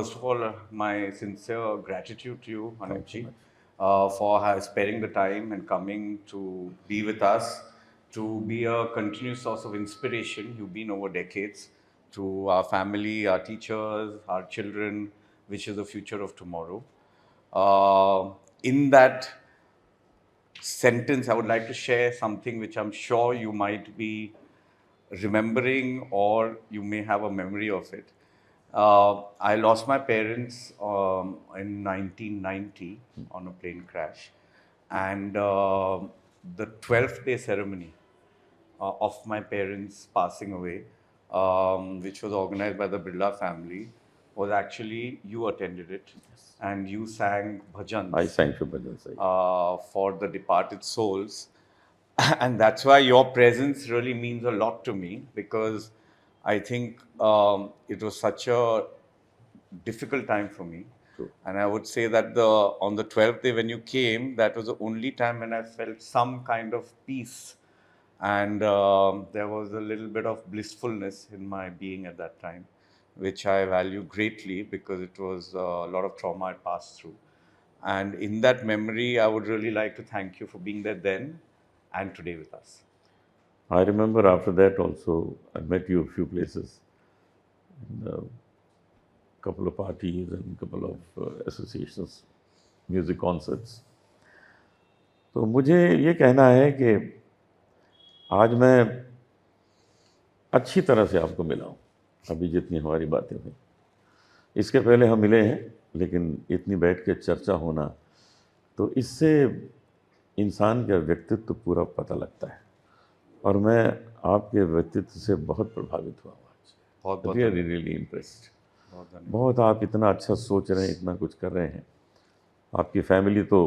first of all, my sincere gratitude to you, Thank you Anupji, much. for sparing the time and coming to be with us, to be a continuous source of inspiration. You've been over decades to our family, our teachers, our children, which is the future of tomorrow. In that sentence, I would like to share something which I'm sure you might be remembering or you may have a memory of it. I lost my parents in 1990 on a plane crash, and the 12th day ceremony of my parents passing away, which was organized by the Birla family, was actually you attended it, and you sang I bhajans sang Shubhajan Sai. for the departed souls. And that's why your presence really means a lot to me because I think it was such a difficult time for me. True. And I would say that on the 12th day when you came, that was the only time when I felt some kind of peace. And there was a little bit of blissfulness in my being at that time, which I value greatly because it was a lot of trauma I passed through. And in that memory, I would really like to thank you for being there then and today with us. I remember after that also, I met you a few places, in a couple of parties and couple of associations, music concerts. तो मुझे ये कहना है कि आज मैं अच्छी तरह से आपको मिला हूँ, अभी जितनी हमारी बातें हुई। इसके पहले हम मिले हैं, लेकिन इतनी बैठ के चर्चा होना, तो इससे इंसान का व्यक्तित्व पूरा पता लगता है। और मैं आपके व्यक्तित्व से बहुत प्रभावित हुआ आज। बहुत बहुत रियली रियली इम्प्रेस्ड। बहुत धन्यवाद। बहुत आप इतना अच्छा सोच रहे हैं, इतना कुछ कर रहे हैं। आपकी फैमिली तो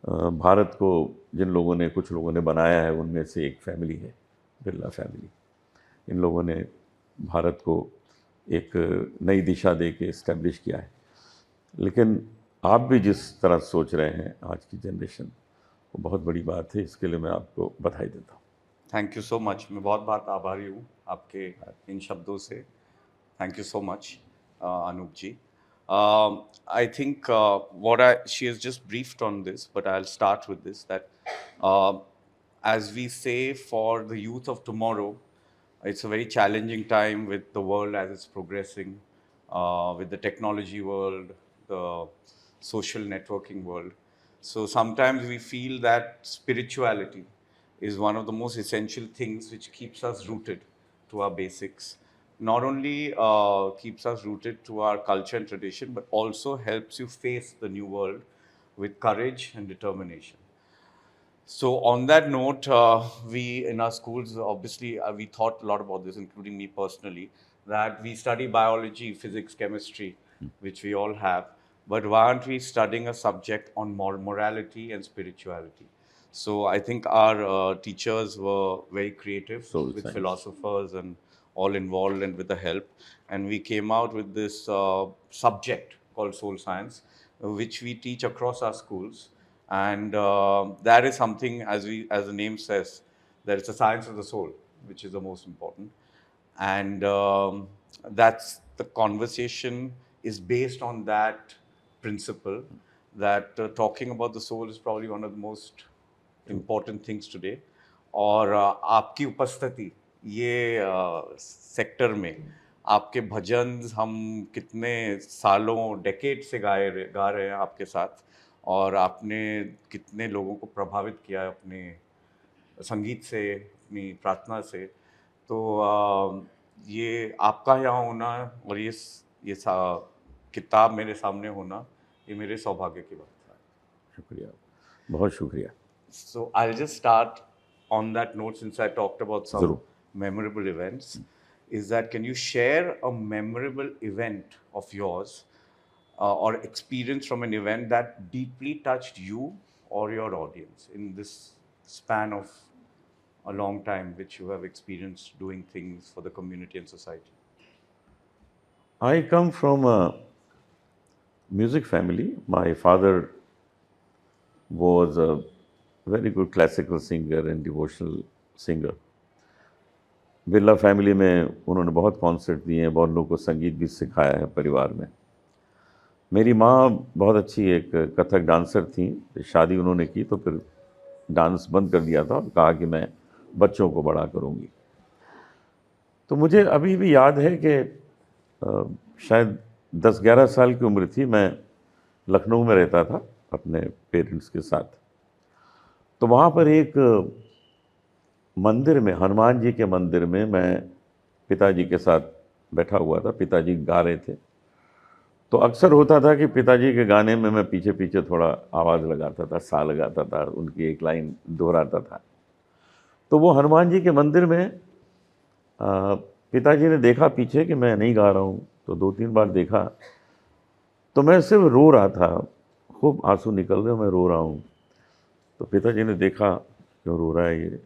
भारत को जिन लोगों ने, कुछ लोगों ने बनाया है, उनमें से एक फैमिली है, बिरला फैमिली। इन लोगों ने भारत को एक नई दिशा दे के इस्टेब्लिश किया है। लेकिन आप भी जिस तरह सोच रहे हैं आज की जनरेशन, वो बहुत बड़ी बात है। इसके लिए मैं आपको बधाई देता हूँ। Thank you so much. मैं बहुत बहुत आभारी हूँ आपके इन शब्दों से। Thank you so much Anoop ji. I think she has just briefed on this, but I'll start with this, that as we say, for the youth of tomorrow, it's a very challenging time with the world as it's progressing, with the technology world, the social networking world. So sometimes we feel that spirituality is one of the most essential things which keeps us rooted to our basics. Not only keeps us rooted to our culture and tradition, but also helps you face the new world with courage and determination. So on that note, we in our schools, obviously, we thought a lot about this, including me personally, that we study biology, physics, chemistry, which we all have. But why aren't we studying a subject on morality and spirituality? So I think our teachers were very creative Soul with science. philosophers and all involved and with the help. And we came out with this subject called soul science, which we teach across our schools. And that is something, as the name says, that it's a science of the soul, which is the most important. And that's the conversation is based on that principle, that talking about the soul is probably one of the most important things today. और आपकी उपस्थिति ये sector में, आपके भजन हम कितने सालों decade से गा रहे हैं आपके साथ, और आपने कितने लोगों को प्रभावित किया अपने संगीत से, अपनी प्रार्थना से। तो ये आपका यहाँ होना और ये किताब मेरे सामने होना, ये मेरे सौभाग्य की बात है। शुक्रिया, बहुत शुक्रिया। So I'll just start on that note, since I talked about some Zero. memorable events. Is that, can you share a memorable event of yours or experience from an event that deeply touched you or your audience in this span of a long time which you have experienced doing things for the community and society? I come from a music family. My father was a very good classical singer and devotional singer. Birla family में उन्होंने बहुत concert दिए हैं, बहुत लोगों को संगीत भी सिखाया है परिवार में। मेरी माँ बहुत अच्छी एक कथक डांसर थी। शादी उन्होंने की तो फिर डांस बंद कर दिया था और कहा कि मैं बच्चों को बड़ा करूँगी। तो मुझे अभी भी याद है कि शायद 10-11 साल की उम्र थी, मैं लखनऊ में रहता था अपने पेरेंट्स के साथ। तो वहाँ पर एक मंदिर में, हनुमान जी के मंदिर में, मैं पिताजी के साथ बैठा हुआ था। पिताजी गा रहे थे, तो अक्सर होता था कि पिताजी के गाने में मैं पीछे पीछे थोड़ा आवाज़ लगाता था, सा लगाता था, उनकी एक लाइन दोहराता था। तो वो हनुमान जी के मंदिर में पिताजी ने देखा पीछे कि मैं नहीं गा रहा हूँ, तो 2-3 बार देखा, तो मैं सिर्फ रो रहा था, खूब आंसू निकल रहे, मैं रो रहा हूँ। तो पिताजी ने देखा क्यों रो रहा है ये।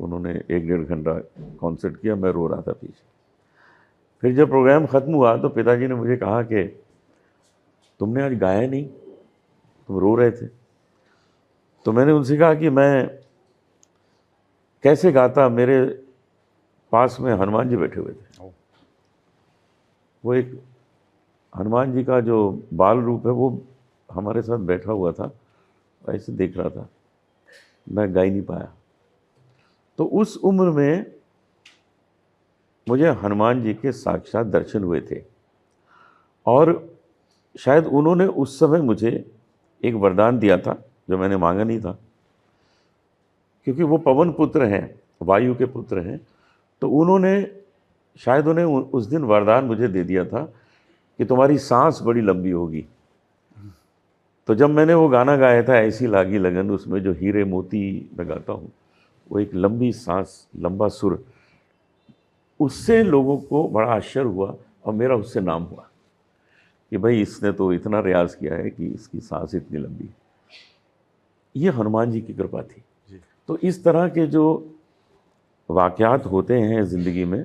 उन्होंने 1-1.5 घंटा कॉन्सर्ट किया, मैं रो रहा था पीछे। फिर जब प्रोग्राम ख़त्म हुआ तो पिताजी ने मुझे कहा कि तुमने आज गाया नहीं, तुम रो रहे थे। तो मैंने उनसे कहा कि मैं कैसे गाता, मेरे पास में हनुमान जी बैठे हुए थे। वो एक हनुमान जी का जो बाल रूप है वो हमारे साथ बैठा हुआ था, ऐसे देख रहा था, मैं गा ही नहीं पाया। तो उस उम्र में मुझे हनुमान जी के साक्षात दर्शन हुए थे और शायद उन्होंने उस समय मुझे एक वरदान दिया था जो मैंने मांगा नहीं था, क्योंकि वो पवन पुत्र हैं, वायु के पुत्र हैं। तो उन्होंने शायद उन्हें उस दिन वरदान मुझे दे दिया था कि तुम्हारी सांस बड़ी लंबी होगी। तो जब मैंने वो गाना गाया था, ऐसी लागी लगन, उसमें जो हीरे मोती मैं गाता हूँ, वो एक लंबी सांस, लंबा सुर, उससे लोगों को बड़ा आश्चर्य हुआ और मेरा उससे नाम हुआ कि भाई इसने तो इतना रियाज किया है कि इसकी सांस इतनी लंबी। ये हनुमान जी की कृपा थी। तो इस तरह के जो वाक़यात होते हैं ज़िंदगी में,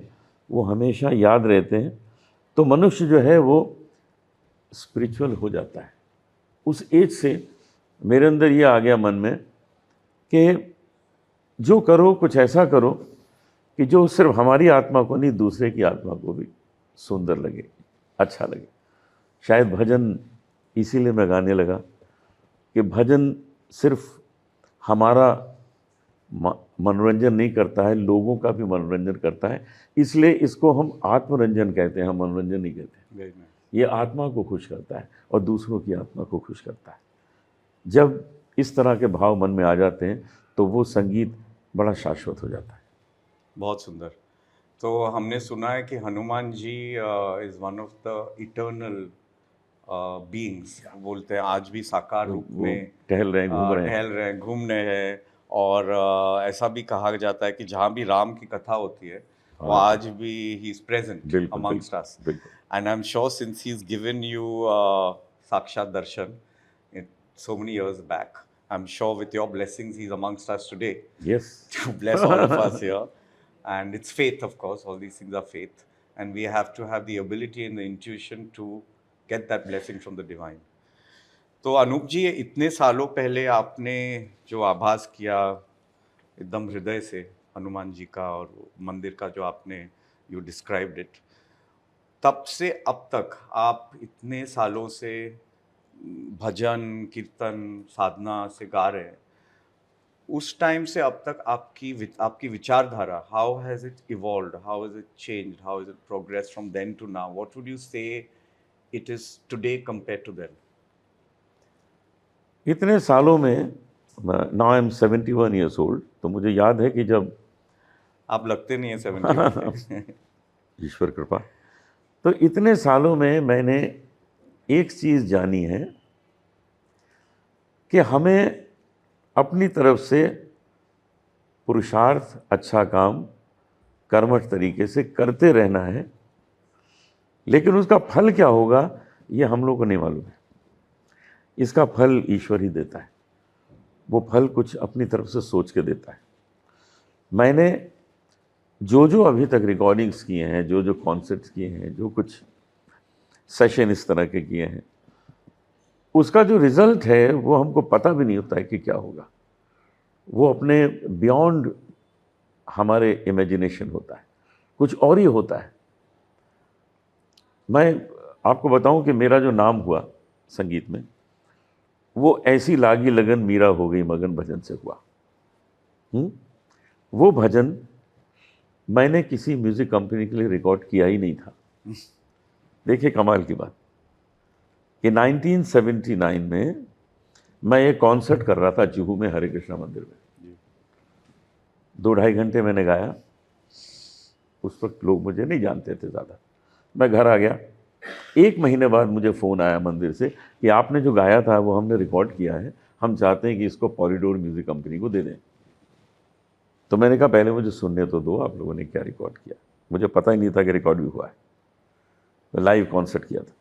वो हमेशा याद रहते हैं। तो मनुष्य जो है वो स्पिरिचुअल हो जाता है। उस एज से मेरे अंदर ये आ गया मन में कि जो करो कुछ ऐसा करो कि जो सिर्फ हमारी आत्मा को नहीं, दूसरे की आत्मा को भी सुंदर लगे, अच्छा लगे। शायद भजन इसीलिए मैं गाने लगा कि भजन सिर्फ हमारा मनोरंजन नहीं करता है, लोगों का भी मनोरंजन करता है। इसलिए इसको हम आत्मरंजन कहते हैं, हम मनोरंजन नहीं कहते। ये आत्मा को खुश करता है और दूसरों की आत्मा को खुश करता है। जब इस तरह के भाव मन में आ जाते हैं तो वो संगीत बड़ा शाश्वत हो जाता है। बहुत सुंदर। तो हमने सुना है कि Hanuman ji is one of the eternal beings, बोलते हैं आज भी साकार रूप वो में टहल रहे हैं, घूम रहे हैं। टहल रहे हैं, घूम रहे हैं। और ऐसा भी कहा जाता है कि जहाँ भी राम की कथा होती है वो आज भी ही इज प्रेजेंट बिल्कुल अमंगस्ट अस। बिल्कुल। And I am sure since he is given you साक्षात दर्शन so many years back, I'm sure with your blessings he's amongst us today yes. to bless all of us here. And it's faith, of course, all these things are faith, and we have to have the ability and the intuition to get that blessing from the divine. तो अनूप जी, इतने सालों पहले आपने जो आभास किया एकदम हृदय से हनुमान जी का और मंदिर का जो आपने यू डिस्क्राइब्ड इट, तब से अब तक आप इतने सालों से भजन कीर्तन साधना से गा रहे हैं, उस टाइम से अब तक आपकी विचारधारा, how has it evolved, how has it changed, how has it progress from then to now, what would you say it is today compare to then? इतने सालों में, now I am 71 years old, तो मुझे याद है कि जब आप लगते नहीं है 70 ईश्वर कृपा, तो इतने सालों में मैंने एक चीज़ जानी है कि हमें अपनी तरफ से पुरुषार्थ, अच्छा काम, कर्मठ तरीके से करते रहना है, लेकिन उसका फल क्या होगा ये हम लोग को नहीं मालूम है। इसका फल ईश्वर ही देता है। वो फल कुछ अपनी तरफ से सोच के देता है। मैंने जो अभी तक रिकॉर्डिंग्स किए हैं, जो कॉन्सर्ट्स किए हैं, जो कुछ सेशन इस तरह के किए हैं, उसका जो रिज़ल्ट है वो हमको पता भी नहीं होता है कि क्या होगा। वो अपने बियॉन्ड हमारे इमेजिनेशन होता है, कुछ और ही होता है। मैं आपको बताऊं कि मेरा जो नाम हुआ संगीत में, वो ऐसी लागी लगन मीरा हो गई मगन भजन से हुआ। वो भजन मैंने किसी म्यूजिक कंपनी के लिए रिकॉर्ड किया ही नहीं था। देखिए कमाल की बात कि 1979 में मैं एक कॉन्सर्ट कर रहा था जुहू में हरे कृष्णा मंदिर में। 2-2.5 घंटे मैंने गाया। उस वक्त लोग मुझे नहीं जानते थे ज़्यादा। मैं घर आ गया। 1 महीने बाद मुझे फ़ोन आया मंदिर से कि आपने जो गाया था वो हमने रिकॉर्ड किया है, हम चाहते हैं कि इसको पॉलीडोर म्यूज़िक कंपनी को दे दें। तो मैंने कहा पहले मुझे सुनने तो दो, आप लोगों ने क्या रिकॉर्ड किया। मुझे पता ही नहीं था कि रिकॉर्ड भी हुआ है। लाइव कॉन्सर्ट किया था।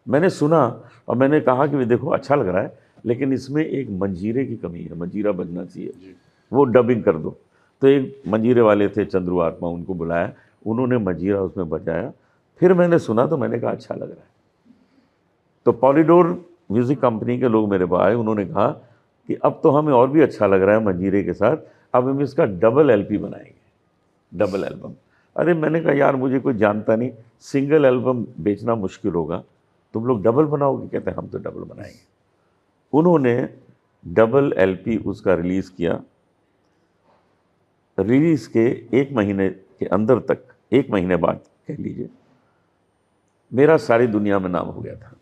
मैंने सुना और मैंने कहा कि देखो अच्छा लग रहा है, लेकिन इसमें एक मंजीरे की कमी है, मंजीरा बजना चाहिए, वो डबिंग कर दो। तो एक मंजीरे वाले थे चंद्रू आत्मा, उनको बुलाया, उन्होंने मंजीरा उसमें बजाया। फिर मैंने सुना तो मैंने कहा अच्छा लग रहा है। तो पॉलीडोर म्यूज़िक कंपनी के लोग मेरे पास आए, उन्होंने कहा कि अब तो हमें और भी अच्छा लग रहा है मंजीरे के साथ, अब हम इसका डबल LP बनाएंगे, डबल एल्बम। अरे मैंने कहा यार मुझे कोई जानता नहीं, सिंगल एल्बम बेचना मुश्किल होगा, तुम लोग डबल बनाओगे? कहते हैं हम तो डबल बनाएंगे। उन्होंने डबल LP उसका रिलीज़ किया। रिलीज़ के 1 महीने के अंदर तक, 1 महीने बाद कह लीजिए, मेरा सारी दुनिया में नाम हो गया था।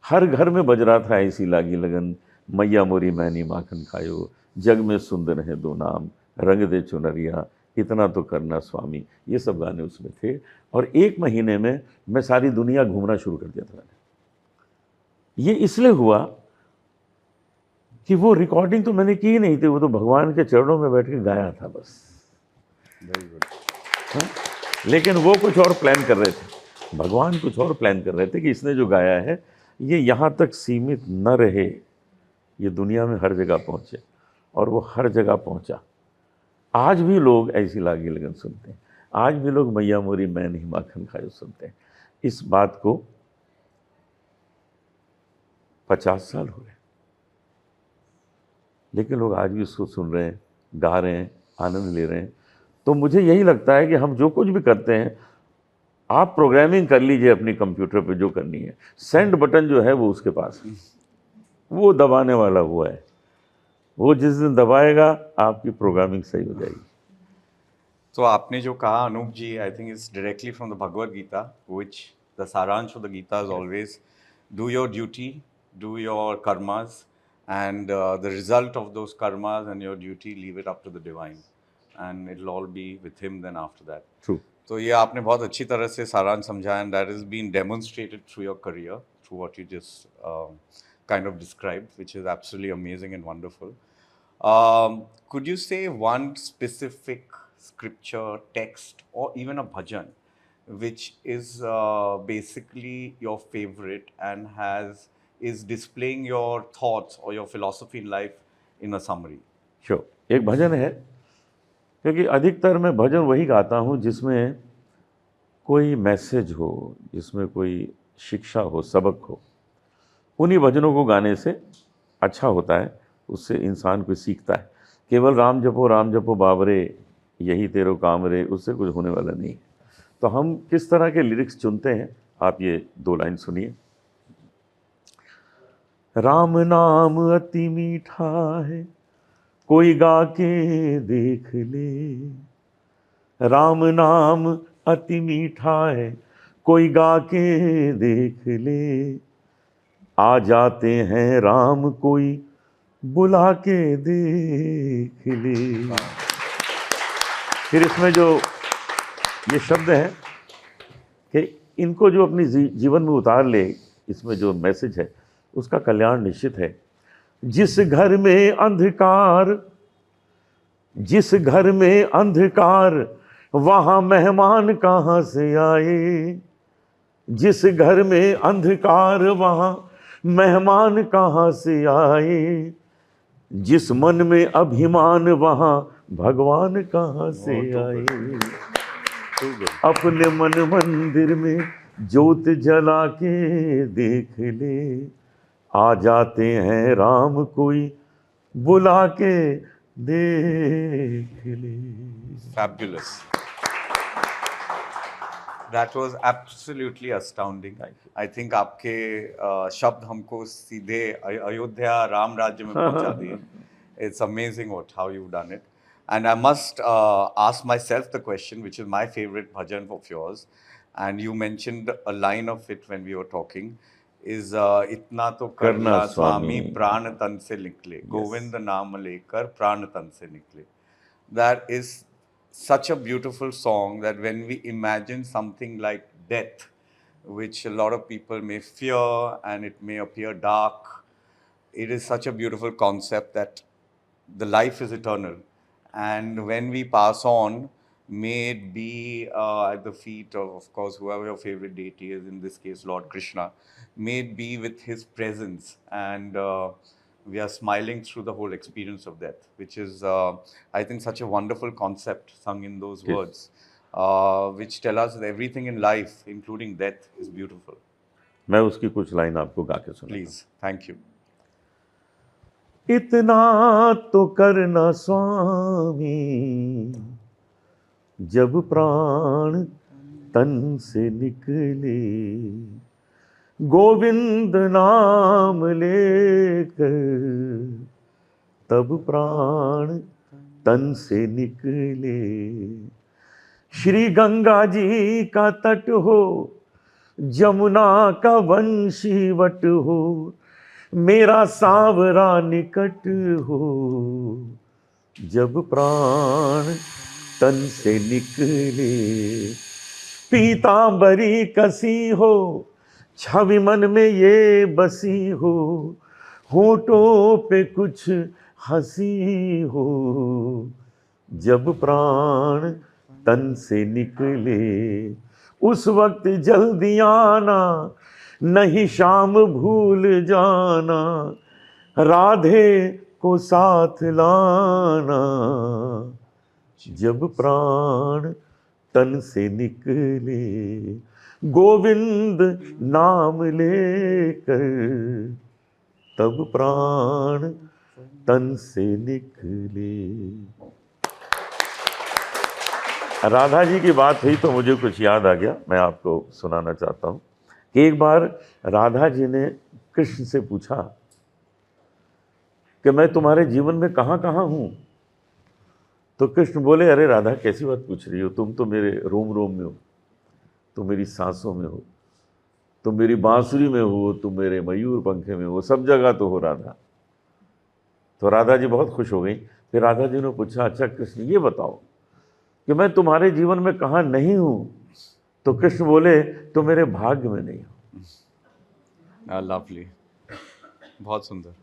हर घर में बज रहा था ऐसी लागी लगन, मैया मोरी मैनी माखन खायो, जग में सुंदर है दो नाम, रंग दे चुनरिया, इतना तो करना स्वामी। ये सब गाने उसमें थे। और 1 महीने में मैं सारी दुनिया घूमना शुरू कर दिया था मैंने। ये इसलिए हुआ कि वो रिकॉर्डिंग तो मैंने की ही नहीं थी, वो तो भगवान के चरणों में बैठ के गाया था बस। Very good. हाँ? लेकिन वो कुछ और प्लान कर रहे थे, भगवान कुछ और प्लान कर रहे थे कि इसने जो गाया है ये यहाँ तक सीमित न रहे, ये दुनिया में हर जगह पहुँचे। और वो हर जगह पहुँचा। आज भी लोग ऐसी लागी लगन सुनते हैं, आज भी लोग मैया मोरी मैं नहीं माखन खायो सुनते हैं। इस बात को 50 साल हो गए, लेकिन लोग आज भी उसको सुन रहे हैं, गा रहे हैं, आनंद ले रहे हैं। तो मुझे यही लगता है कि हम जो कुछ भी करते हैं, आप प्रोग्रामिंग कर लीजिए अपनी कंप्यूटर पे जो करनी है, सेंड बटन जो है वो उसके पास है, वो दबाने वाला हुआ है। वो जिस दिन दबाएगा आपकी प्रोग्रामिंग सही हो जाएगी। तो आपने जो कहा Anup ji, I think it's directly from the Bhagavad Gita, which the सारांश of the Gita is always do your duty, do your karmas, and the result of those karmas and your duty, leave it up to the divine, and it'll all be with him then after that. True. तो ये आपने बहुत अच्छी तरह से सारांश समझाया, and that has been demonstrated through your career, through what you just kind of described, which is absolutely amazing and wonderful. Could you say one specific scripture, text, or even a bhajan, which is basically your favorite and is displaying your thoughts or your philosophy in life in a summary? Sure. एक भजन है, क्योंकि अधिकतर मैं भजन वही गाता हूँ जिसमें कोई मैसेज हो, जिसमें कोई शिक्षा हो, सबक हो। उन्हीं भजनों को गाने से अच्छा होता है, उससे इंसान कुछ सीखता है। केवल राम जपो बाबरे, यही तेरो काम रे, उससे कुछ होने वाला नहीं। तो हम किस तरह के लिरिक्स चुनते हैं, आप ये 2 लाइन सुनिए। राम नाम अति मीठा है, कोई गा के देख ले। राम नाम अति मीठा है, कोई गा के देख ले। आ जाते हैं राम, कोई बुला के देख ले। फिर इसमें जो ये शब्द हैं कि इनको जो अपनी जीवन में उतार ले, इसमें जो मैसेज है उसका कल्याण निश्चित है। जिस घर में अंधकार वहाँ मेहमान कहाँ से आए। जिस घर में अंधकार वहाँ मेहमान कहाँ से आए। जिस मन में अभिमान वहाँ भगवान कहाँ से आए। अपने मन मंदिर में ज्योत जला के देख ले। आ जाते हैं राम, कोई बुला के देख ले। Fabulous. That was absolutely astounding. I think आपके शब्द हमको सीधे अयोध्या राम राज्य में पहुंचा दिए. It's amazing how you've done it. And I must ask myself the question, which is my favorite bhajan of yours. And you mentioned a line of it when we were talking, is इतना तो करना स्वामी प्राण तन से निकले, गोविंद नाम लेकर प्राण तन से निकले. That is such a beautiful song that when we imagine something like death, which a lot of people may fear and it may appear dark, it is such a beautiful concept that the life is eternal. And when we pass on, may it be at the feet of course, whoever your favorite deity is, in this case, Lord Krishna, may it be with his presence. And we are smiling through the whole experience of death, which is, I think, such a wonderful concept sung in those words, which tell us that everything in life, including death, is beautiful. मैं उसकी कुछ line आपको गा के सुनाता हूं. Please, thank you. इतना तो करना स्वामी जब प्राण तन से निकले, गोविंद नाम लेकर तब प्राण तन से निकले. श्री गंगा जी का तट हो, जमुना का वंशीवट हो, मेरा सांवरा निकट हो, जब प्राण तन से निकले. पीतांबरी कसी हो, छवि मन में ये बसी हो, होठों पे कुछ हंसी हो, जब प्राण तन से निकले. उस वक्त जल्दी आना, नहीं शाम भूल जाना, राधे को साथ लाना, जब प्राण तन से निकले. गोविंद नाम लेकर तब प्राण तन से निकले. राधा जी की बात हुई तो मुझे कुछ याद आ गया, मैं आपको सुनाना चाहता हूँ कि एक बार राधा जी ने कृष्ण से पूछा कि मैं तुम्हारे जीवन में कहाँ कहाँ हूँ. तो कृष्ण बोले, अरे राधा कैसी बात पूछ रही हो, तुम तो मेरे रोम रोम में हो, तुम मेरी सांसों में हो, तुम मेरी बांसुरी में हो, तुम मेरे मयूर पंखे में हो, सब जगह तो हो राधा. तो राधा जी बहुत खुश हो गई. फिर राधा जी ने पूछा, अच्छा कृष्ण ये बताओ कि मैं तुम्हारे जीवन में कहाँ नहीं हूँ. तो कृष्ण बोले, तो मेरे भाग्य में नहीं हो. लवली, बहुत सुंदर.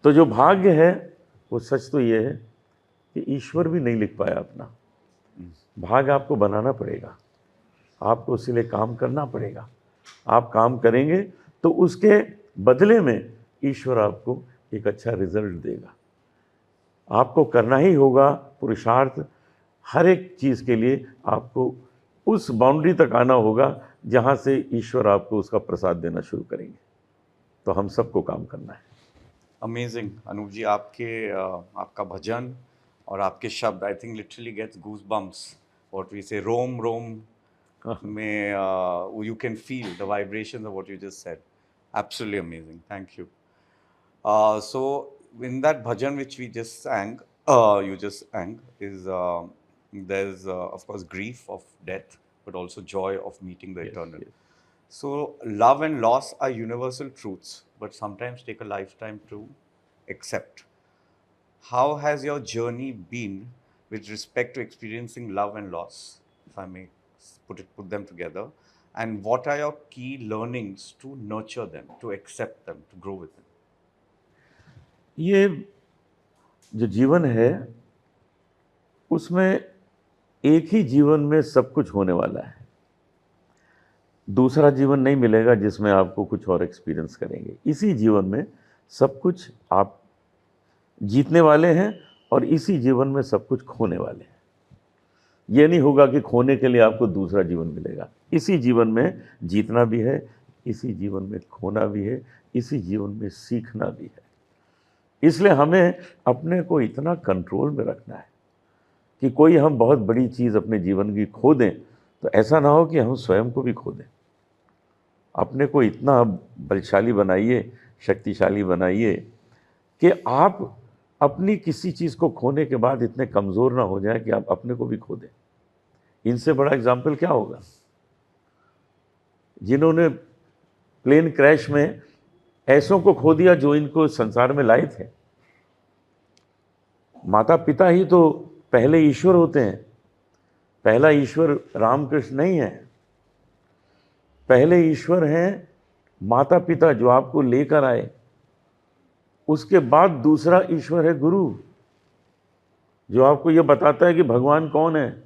तो जो भाग्य है वो सच तो ये है कि ईश्वर भी नहीं लिख पाया अपना. भाग्य आपको बनाना पड़ेगा, आपको उसके लिए काम करना पड़ेगा. आप काम करेंगे तो उसके बदले में ईश्वर आपको एक अच्छा रिजल्ट देगा. आपको करना ही होगा पुरुषार्थ. हर एक चीज़ के लिए आपको उस बाउंड्री तक आना होगा जहाँ से ईश्वर आपको उसका प्रसाद देना शुरू करेंगे. तो हम सबको काम करना है. अमेजिंग अनूप जी, आपका भजन और आपके शब्द, I think literally gets goose bumps. What we say, रोम रोम में you can feel the vibrations of what you just said. Absolutely amazing. Thank you. So in that bhajan which we just sang, you just sang, is there's of course grief of death, but also joy of meeting the eternal. Yes. So love and loss are universal truths, but sometimes take a lifetime to accept. How has your journey been with respect to experiencing love and loss, if I may put them together, and what are your key learnings to nurture them, to accept them, to grow with them? ये जो जीवन है उसमें एक ही जीवन में सब कुछ होने वाला है. दूसरा जीवन नहीं मिलेगा जिसमें आपको कुछ और एक्सपीरियंस करेंगे. इसी जीवन में सब कुछ आप जीतने वाले हैं और इसी जीवन में सब कुछ खोने वाले हैं. ये नहीं होगा कि खोने के लिए आपको दूसरा जीवन मिलेगा. इसी जीवन में जीतना भी है, इसी जीवन में खोना भी है, इसी जीवन में सीखना भी है. इसलिए हमें अपने को इतना कंट्रोल में रखना है कि कोई हम बहुत बड़ी चीज़ अपने जीवन की खो दें तो ऐसा ना हो कि हम स्वयं को भी खो दें। अपने को इतना बलशाली बनाइए, शक्तिशाली बनाइए कि आप अपनी किसी चीज़ को खोने के बाद इतने कमज़ोर ना हो जाए कि आप अपने को भी खो दें। इनसे बड़ा एग्जाम्पल क्या होगा? जिन्होंने प्लेन क्रैश में ऐसों को खो दिया जो इनको संसार में लाए थे। माता पिता ही तो पहले ईश्वर होते हैं। पहला ईश्वर रामकृष्ण नहीं है, पहले ईश्वर हैं माता पिता जो आपको लेकर आए। उसके बाद दूसरा ईश्वर है गुरु, जो आपको यह बताता है कि भगवान कौन है।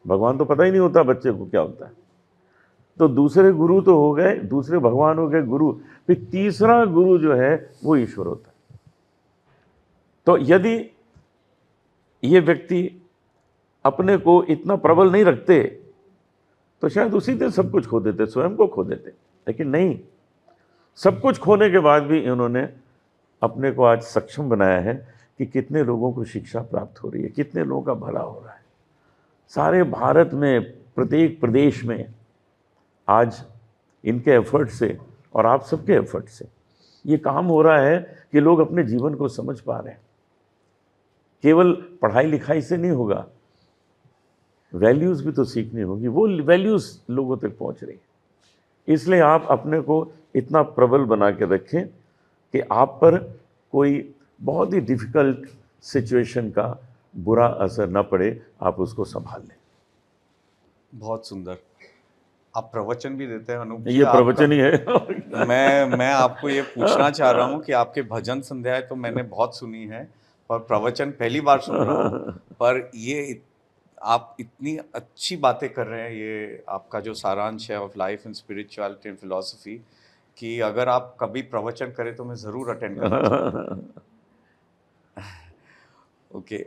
भगवान तो पता ही नहीं होता बच्चे को क्या होता है। तो दूसरे गुरु तो हो गए, दूसरे भगवान हो गए गुरु, फिर तीसरा गुरु जो है वो ईश्वर होता है। तो यदि ये व्यक्ति अपने को इतना प्रबल नहीं रखते तो शायद उसी दिन सब कुछ खो देते, स्वयं को खो देते। लेकिन नहीं, सब कुछ खोने के बाद भी इन्होंने अपने को आज सक्षम बनाया है कि कितने लोगों को शिक्षा प्राप्त हो रही है, कितने लोगों का भला हो रहा है। सारे भारत में प्रत्येक प्रदेश में आज इनके एफर्ट से और आप सबके एफर्ट से ये काम हो रहा है कि लोग अपने जीवन को समझ पा रहे हैं। केवल पढ़ाई लिखाई से नहीं होगा, वैल्यूज़ भी तो सीखनी होगी, वो वैल्यूज़ लोगों तक पहुंच रही है। इसलिए आप अपने को इतना प्रबल बना के रखें कि आप पर कोई बहुत ही डिफ़िकल्ट सिचुएशन का बुरा असर न पड़े, आप उसको संभाल लें। बहुत सुंदर। आप प्रवचन भी देते हैं अनूप जी। ये प्रवचन ही है। मैं आपको ये पूछना चाह रहा हूँ कि आपके भजन संध्याएं तो मैंने बहुत सुनी है, पर प्रवचन पहली बार सुन रहा हूँ। पर ये आप इतनी अच्छी बातें कर रहे हैं, ये आपका जो सारांश है of life and spirituality and philosophy, कि अगर आप कभी प्रवचन करें तो मैं ज़रूर अटेंड करना चाहूँगा। Okay.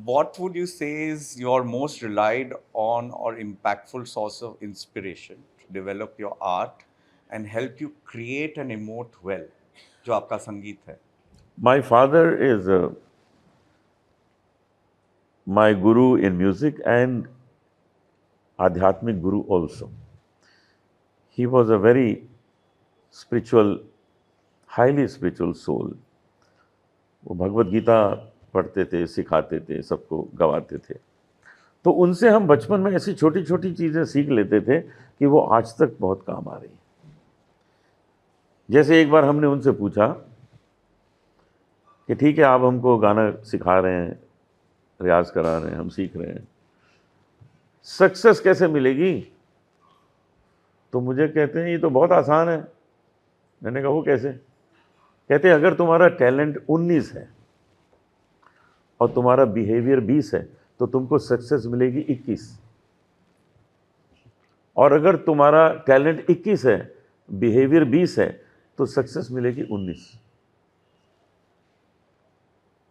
What would you say is your most relied on or impactful source of inspiration to develop your art and help you create and emote well? जो आपका संगीत है। My father is my guru in music and Adhyatmic guru also. He was a very spiritual, highly spiritual soul. वो भगवत गीता पढ़ते थे, सिखाते थे, सबको गवाते थे। तो उनसे हम बचपन में ऐसी छोटी छोटी चीज़ें सीख लेते थे कि वो आज तक बहुत काम आ रही हैं। जैसे एक बार हमने उनसे पूछा कि ठीक है, आप हमको गाना सिखा रहे हैं, रियाज करा रहे हैं, हम सीख रहे हैं, सक्सेस कैसे मिलेगी? तो मुझे कहते हैं ये तो बहुत आसान है। मैंने कहा वो कैसे? कहते हैं अगर तुम्हारा टैलेंट 19 है और तुम्हारा बिहेवियर 20 है तो तुमको सक्सेस मिलेगी 21। और अगर तुम्हारा टैलेंट 21 है, बिहेवियर 20 है, तो सक्सेस मिलेगी 19।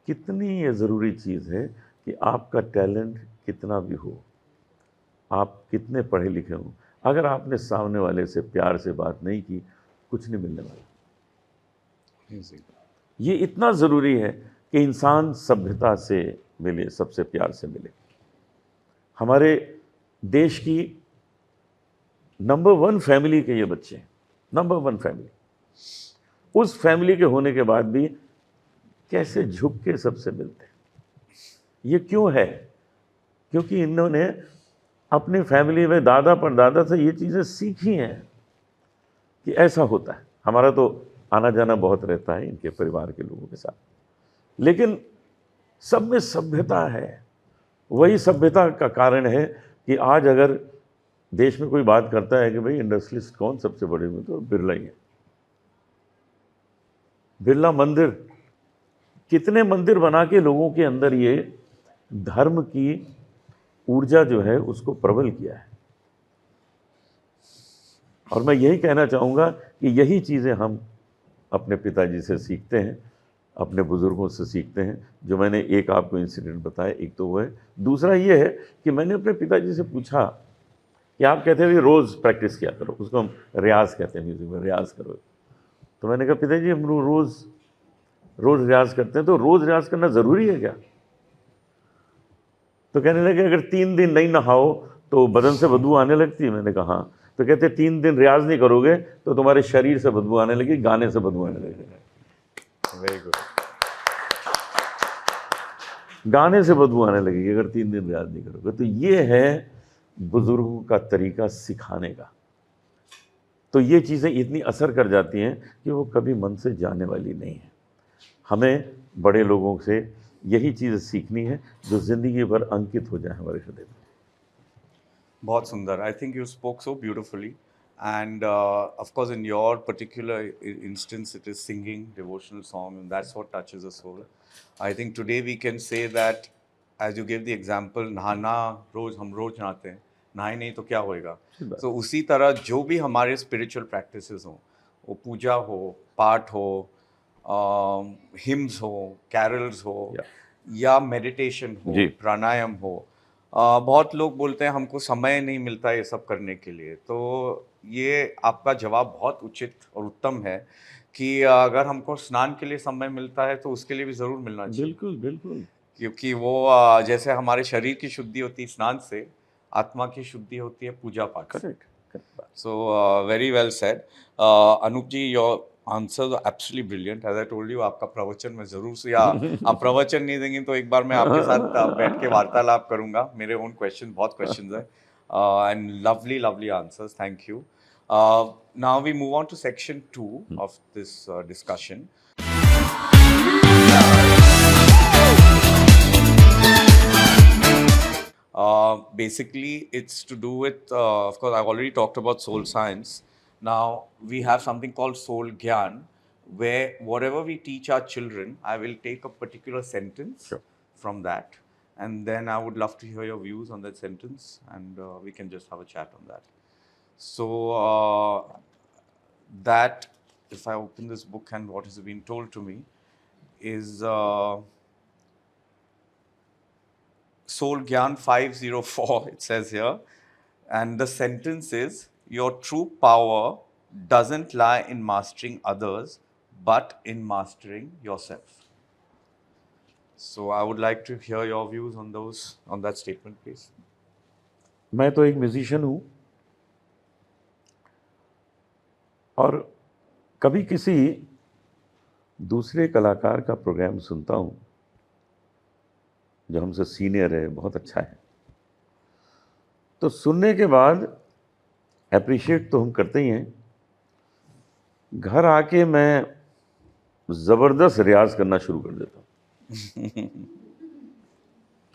कितनी ये ज़रूरी चीज़ है कि आपका टैलेंट कितना भी हो, आप कितने पढ़े लिखे हों, अगर आपने सामने वाले से प्यार से बात नहीं की, कुछ नहीं मिलने वाला। ये इतना ज़रूरी है कि इंसान सभ्यता से मिले, सबसे प्यार से मिले। हमारे देश की नंबर 1 फैमिली के ये बच्चे हैं, नंबर 1 फैमिली। उस फैमिली के होने के बाद भी कैसे झुक के सबसे मिलते हैं। ये क्यों है? क्योंकि इन्होंने अपनी फैमिली में दादा परदादा से ये चीज़ें सीखी हैं कि ऐसा होता है। हमारा तो आना जाना बहुत रहता है इनके परिवार के लोगों के साथ, लेकिन सब में सभ्यता है। वही सभ्यता का कारण है कि आज अगर देश में कोई बात करता है कि भाई इंडस्ट्रियलिस्ट कौन सबसे बड़े में, तो बिरला ही है। बिरला मंदिर, कितने मंदिर बना के लोगों के अंदर ये धर्म की ऊर्जा जो है उसको प्रबल किया है। और मैं यही कहना चाहूँगा कि यही चीज़ें हम अपने पिताजी से सीखते हैं, अपने बुज़ुर्गों से सीखते हैं। जो मैंने एक आपको इंसिडेंट बताया, एक तो वो है। दूसरा ये है कि मैंने अपने पिताजी से पूछा कि आप कहते हैं रोज़ प्रैक्टिस किया करो, उसको हम रियाज कहते हैं, म्यूज़िक में रियाज करो। तो मैंने कहा पिताजी हम रोज़ रियाज करते हैं, तो रोज़ रियाज करना ज़रूरी है क्या? तो कहने लगे अगर 3 दिन नहीं नहाओ तो बदन से बदबू आने लगती है? मैंने कहा हाँ। तो कहते 3 दिन रियाज नहीं करोगे तो तुम्हारे शरीर से बदबू आने लगी, गाने से बदबू आने लगेगा। Very good. गाने से बदबू आने लगेगी अगर 3 दिन रियाज नहीं करोगे। तो ये है बुजुर्गों का तरीका सिखाने का। तो ये चीज़ें इतनी असर कर जाती हैं कि वो कभी मन से जाने वाली नहीं है। हमें बड़े लोगों से यही चीज़ सीखनी है जो ज़िंदगी भर अंकित हो जाए हमारे हृदय में। बहुत सुंदर। I think you spoke so beautifully and of course in your particular instance it is singing devotional song and that's what touches the soul. I think today we can say that as you give the example, नहाना हम रोज नहाते हैं, नहाए नहीं तो क्या होएगा। तो उसी तरह जो भी हमारे स्पिरिचुअल प्रैक्टिसेस हों, वो पूजा हो, पाठ हो, हिम्स हो, कैरल्स हो, या मेडिटेशन हो, जी। प्राणायाम हो, बहुत लोग बोलते हैं हमको समय नहीं मिलता ये सब करने के लिए। तो ये आपका जवाब बहुत उचित और उत्तम है कि अगर हमको स्नान के लिए समय मिलता है तो उसके लिए भी ज़रूर मिलना चाहिए, बिल्कुल बिल्कुल। क्योंकि वो जैसे हमारे शरीर की शुद्धि होती है स्नान से, आत्मा की शुद्धि होती है पूजा पाठ से। करेक्ट करेक्ट बात। So, very well said. Anup ji, your answers are absolutely brilliant. As I told you, आपका प्रवचन मैं ज़रूर से, या आप प्रवचन नहीं देंगे तो एक बार मैं आपके साथ बैठ के वार्तालाप करूंगा। मेरे ओन क्वेश्चन, बहुत क्वेश्चंस हैं, and lovely, lovely answers. Thank you. Now we move on to section 2 of this discussion. Basically, it's to do with, of course, I've already talked about soul science. Now, we have something called soul gyan, where whatever we teach our children, I will take a particular sentence Sure. from that, and then I would love to hear your views on that sentence, and we can just have a chat on that. So, that, if I open this book and what has been told to me, is Soul Gyan 504, it says here, and the sentence is, your true power doesn't lie in mastering others, but in mastering yourself. So I would like to hear your views on that statement, please. मैं तो एक musician हूँ और कभी किसी दूसरे कलाकार का प्रोग्राम सुनता हूँ जो हमसे सीनियर है, बहुत अच्छा है, तो सुनने के बाद एप्रिशिएट तो हम करते ही हैं, घर आके मैं ज़बरदस्त रियाज करना शुरू कर देता हूँ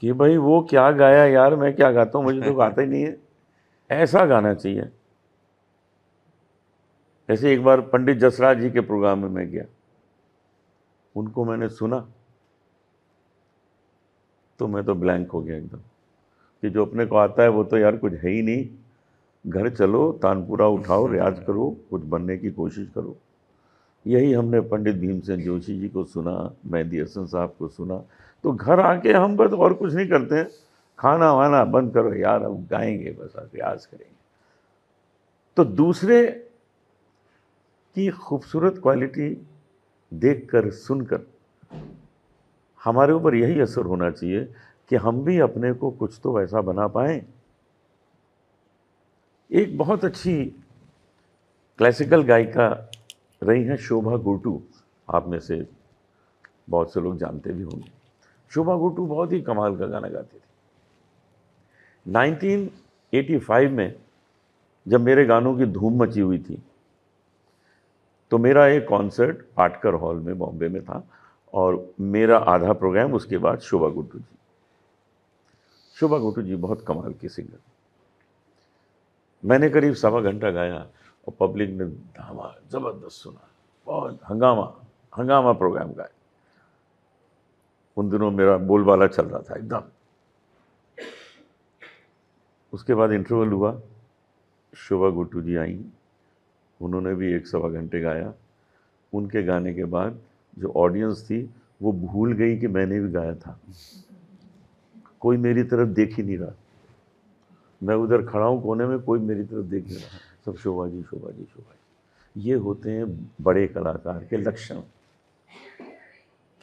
कि भाई वो क्या गाया यार, मैं क्या गाता हूँ, मुझे तो गाता ही नहीं है, ऐसा गाना चाहिए। ऐसे एक बार पंडित जसराज जी के प्रोग्राम में मैं गया, उनको मैंने सुना तो मैं तो ब्लैंक हो गया एकदम कि जो अपने को आता है वो तो यार कुछ है ही नहीं। घर चलो, तानपुरा उठाओ, रियाज करो, कुछ बनने की कोशिश करो। यही हमने पंडित भीमसेन जोशी जी को सुना, मेहदी हसन साहब को सुना। तो घर आके हम बस और कुछ नहीं करते हैं, खाना वाना बंद करो यार, अब गाएंगे, बस रियाज करेंगे। तो दूसरे की खूबसूरत क्वालिटी देखकर, सुनकर हमारे ऊपर यही असर होना चाहिए कि हम भी अपने को कुछ तो वैसा बना पाएं। एक बहुत अच्छी क्लासिकल गायिका रही हैं शोभा गुरटू, आप में से बहुत से लोग जानते भी होंगे। शोभा गुरटू बहुत ही कमाल का गाना गाती थी। 1985 में जब मेरे गानों की धूम मची हुई थी तो मेरा एक कॉन्सर्ट पाटकर हॉल में बॉम्बे में था और मेरा आधा प्रोग्राम उसके बाद शोभा गुरटू जी। शोभा गुरटू जी बहुत कमाल की सिंगर। मैंने करीब 1.25 घंटा गाया और पब्लिक ने धामा ज़बरदस्त सुना, बहुत हंगामा प्रोग्राम गाया। उन दिनों मेरा बोलबाला चल रहा था एकदम। उसके बाद इंटरवल हुआ, शोभा गुरटू जी आई, उन्होंने भी 1.25 घंटे गाया। उनके गाने के बाद जो ऑडियंस थी वो भूल गई कि मैंने भी गाया था। कोई मेरी तरफ देख ही नहीं रहा, मैं उधर खड़ा हूँ कोने में, कोई मेरी तरफ देख नहीं रहा, सब शोभा जी शोभा जी शोभा जी। ये होते हैं बड़े कलाकार के लक्षण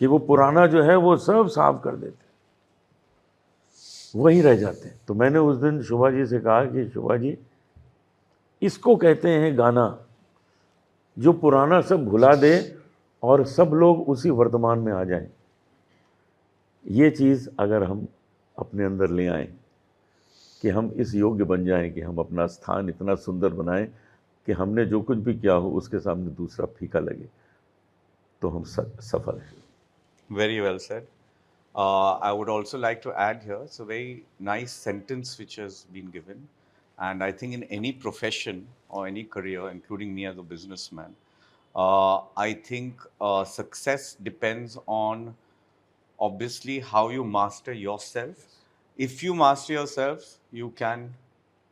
कि वो पुराना जो है वो सब साफ कर देते। वही रह जाते हैं। तो मैंने उस दिन शोभा जी से कहा कि शोभा जी, इसको कहते हैं गाना, जो पुराना सब भुला दे और सब लोग उसी वर्तमान में आ जाएं। ये चीज़ अगर हम अपने अंदर ले आएं कि हम इस योग्य बन जाएं कि हम अपना स्थान इतना सुंदर बनाएं कि हमने जो कुछ भी किया हो उसके सामने दूसरा फीका लगे, तो हम सफल हैं। Very well said. I would also like to add here, it's a very nice sentence which has been given. And I think in any profession or any career, including me as a businessman, I think success depends on obviously how you master yourself. If you master yourself, you can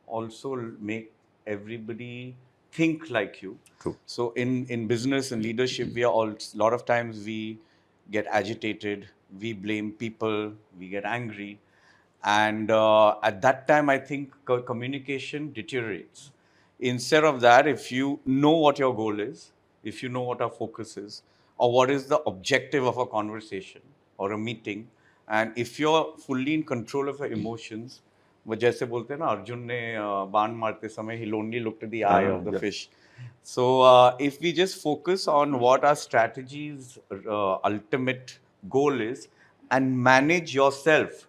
also make everybody think like you. True. So in business and leadership, we are all lot of times we get agitated, we blame people, we get angry, and at that time I think communication deteriorates. Instead of that, if you know what your goal is, if you know what our focus is, or what is the objective of a conversation or a meeting, and if you're fully in control of your emotions, वो जैसे बोलते हैं ना, अर्जुन ने बाण मारते समय he only looked at the eye of the yes. fish. So if we just focus on what our strategy's ultimate goal is and manage yourself,